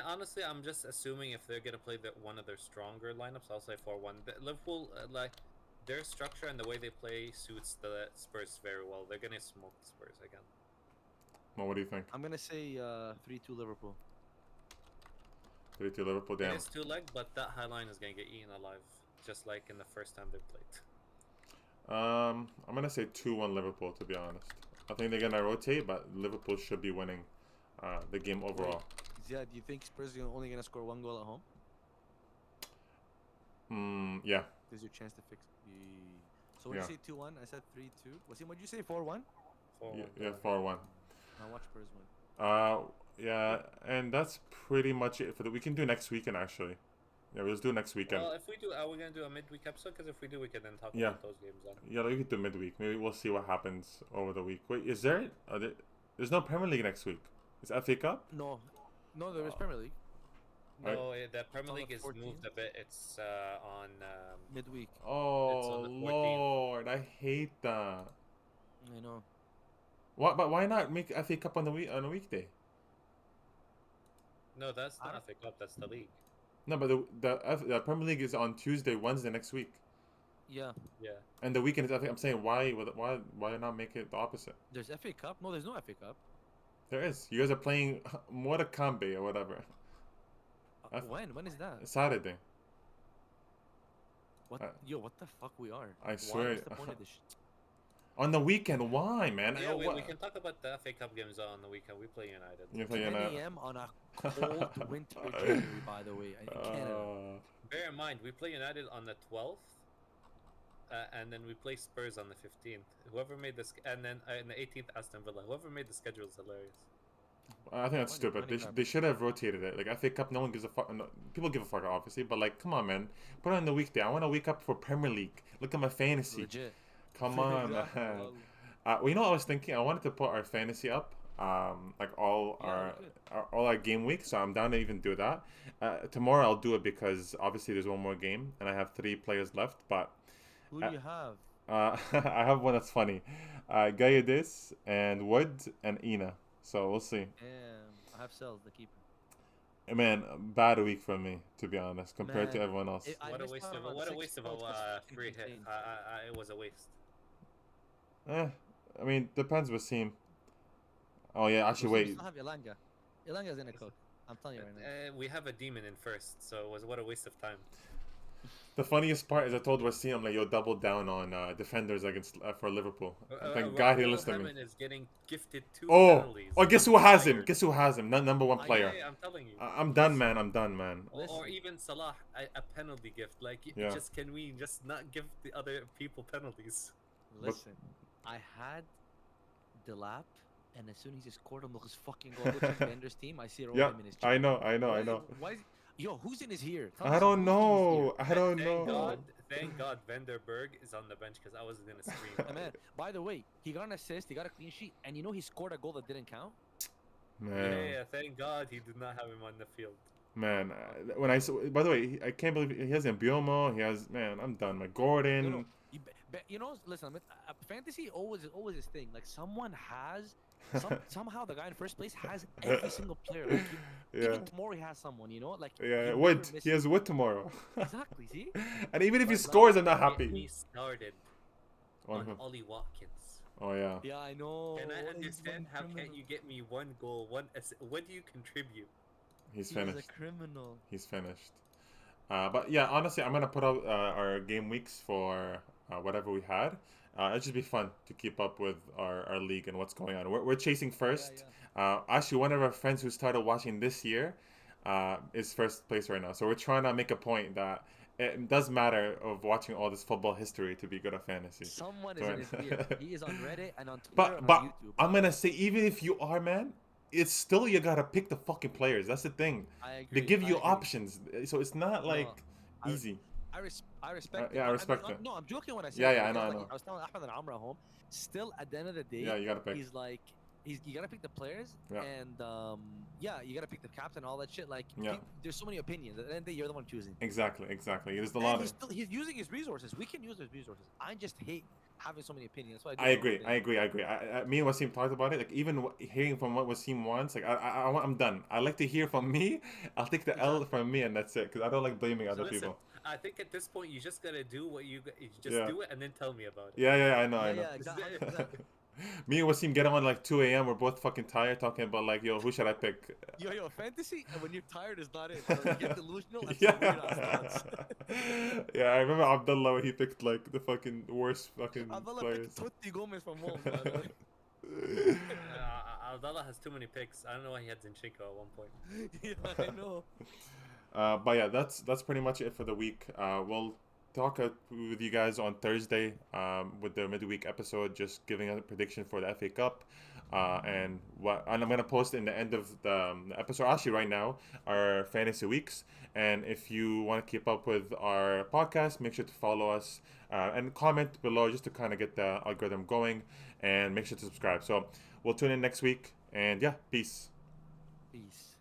Honestly, I'm just assuming if they're gonna play one of their stronger lineups, I'll say 4-1. Liverpool, like their structure and the way they play suits the Spurs very well. They're gonna smoke the Spurs again. Well, what do you think? I'm gonna say 3-2 Liverpool. 3-2 Liverpool. It Damn. is two-leg, but that high line is gonna get eaten alive, just like in the first time they played. I'm gonna say 2-1 Liverpool. To be honest, I think they're gonna rotate, but Liverpool should be winning the game overall. Yeah, do you think Spurs are only gonna score 1 goal at home? Yeah. There's your chance to fix. So when you say 2-1, I said 3-2. Wasim, what'd you say? 4-1? 4-1. Yeah, 4-1. Now watch Spurs win. Yeah, and that's pretty much it for the. We can do next weekend actually. Yeah, we'll just do next weekend. Well, if we do, are we gonna do a midweek episode? Because if we do, we can then talk Yeah. about those games then. Yeah, we could do midweek. Maybe we'll see what happens over the week. Wait, is there? There's no Premier League next week. It's FA Cup. No, there is Premier League. Right. No, the Premier on the League is 14th. moved a bit. It's on. Midweek. Oh on the 14th. Lord, I hate that. I know. What? But why not make FA Cup on a weekday? No, that's I not don't- FA Cup. That's the league. No, but the Premier League is on Tuesday, Wednesday next week, Yeah. Yeah. and the weekend is FA. I'm saying why not make it the opposite? There's FA Cup? No, there's no FA Cup. There is. You guys are playing Morecambe or whatever. When? When is that? Saturday. What? Uh, Yo, what the fuck we are? I swear. What's the point of this shit? On the weekend, why, man? Yeah, we What- can talk about the FA Cup games on the weekend. We play United. You 10 play in a- a.m. on a cold winter January, by the way, in Canada. Bear in mind, we play United on the 12th, and then we play Spurs on the 15th. Whoever made this, and then in the 18th, Aston Villa. Whoever made the schedule is hilarious. I think that's Money- stupid. money They, grab. they should have rotated it. Like FA Cup, no one gives a fuck. No, people give a fuck, obviously, but like, come on, man. Put it on the weekday. I want to wake up for Premier League. Look at my fantasy. Legit. Come on, Yeah, man. well, Well, you know what I was thinking? I wanted to put our fantasy up, like all Yeah, we could. all our game weeks. So I'm down to even do that. Tomorrow I'll do it because obviously there's one more game and I have 3 players left. But Who do you have? I have one that's funny. Gayadis and Wood and Ina. So we'll see. I have Cells, the keeper. Man, bad week for me to be honest, compared to Man, everyone else. I What a missed waste out of on what a 6 waste of points. a That's fucking free hit. insane. It was a waste. I mean, depends what team. Oh yeah, actually We wait. still have Ilanga. Ilanga's gonna cook. I'm telling you right now. We have a demon in first, so it was what a waste of time. The funniest part is I told Wasim, I'm like, yo, double down on defenders against for Liverpool. Thank God he Raul listened to me. Hammond is getting gifted 2 Oh, penalties. guess who has him? Tired. Guess who has him? Number one I- player. Yeah, I'm telling you. I'm done, man. I'm done, man. Or Listen. even Salah, a penalty gift. Like, Yeah. just can we just not give the other people penalties? Listen, I had Delap, and as soon as he scored him, look his fucking goal. Go check Bender's team. I see it all Yeah, him in his I chat. know, I know. Why is, yo, who's in his here? Tell I me don't some, who's in his know. here? I don't Thank know. God, thank God Vanderberg is on the bench because I was gonna scream. Man, by the way, he got an assist, he got a clean sheet, and you know he scored a goal that didn't count? Man, Yeah, thank God he did not have him on the field. man. When I saw, by the way, I can't believe he has Mbiomo. He has, man. I'm done. My Gordon. No, you know, listen, fantasy always his thing. Like someone has, somehow the guy in first place has every single player. Like Yeah, even tomorrow he has someone. You know, like yeah. he Wood. never He has Wood tomorrow. Exactly. See, And even if he But, scores, I'm not He happy. started On on who? Ollie Watkins. Oh yeah. yeah, I know. Can I He's understand one how criminal. can't you get me 1 goal, what do you contribute? He's He finished. is a criminal. He's finished. But yeah, honestly, I'm gonna put out our game weeks for whatever we had. It'd just be fun to keep up with our league and what's going on. We're chasing first. Actually, one of our friends who started watching this year is first place right now. So we're trying to make a point that it does matter of watching all this football history to be good at fantasy. Someone is Right. in his ear. He is on Reddit and on Twitter But and but on YouTube. I'm gonna say even if you are, man, it's still you gotta pick the fucking players. That's the thing. I agree. They give I you agree. options, so it's not No, like I- easy. I respect it. Yeah, I but respect mean, it. No, I'm joking when I say Yeah, that yeah, I because, know, I like, know. I was telling Ahmed and Amr at home. Still, at the end of the day, Yeah, you gotta pick. he's like, you gotta pick the players, Yeah. and yeah, you gotta pick the captain, all that shit. Like, Yeah. there's so many opinions. At the end of the day, you're the one choosing. Exactly. There's a And lot he's of. he's using his resources. We can use his resources. I just hate having so many opinions. That's why I agree. Me and Wasim talked about it. Like even hearing from what Wasim wants, like I'm done. I like to hear from me. I'll take the L from me, and that's it. Because I don't like blaming So other listen, people. I think at this point you just gotta do what you just Yeah. do it and then tell me about it. Yeah, I know, I know. Yeah, exactly. 100%. Me and Wasim get on like 2 a.m. We're both fucking tired, talking about like, yo, who should I pick? Yo, fantasy, and when you're tired, is not it. So you get delusional and Yeah. some weird ass thoughts. Yeah, I remember Abdullah when he picked like the fucking worst fucking Abdullah players. picked Totti Gomez from Wolves, man. Aldala has too many picks. I don't know why he had Zinchenko at one point. Yeah, I know. But yeah, that's pretty much it for the week. We'll talk with you guys on Thursday with the midweek episode, just giving a prediction for the FA Cup. And I'm gonna post in the end of the episode, actually right now, our fantasy weeks. And if you want to keep up with our podcast, make sure to follow us and comment below just to kind of get the algorithm going. And make sure to subscribe. So we'll tune in next week. And yeah, peace. Peace.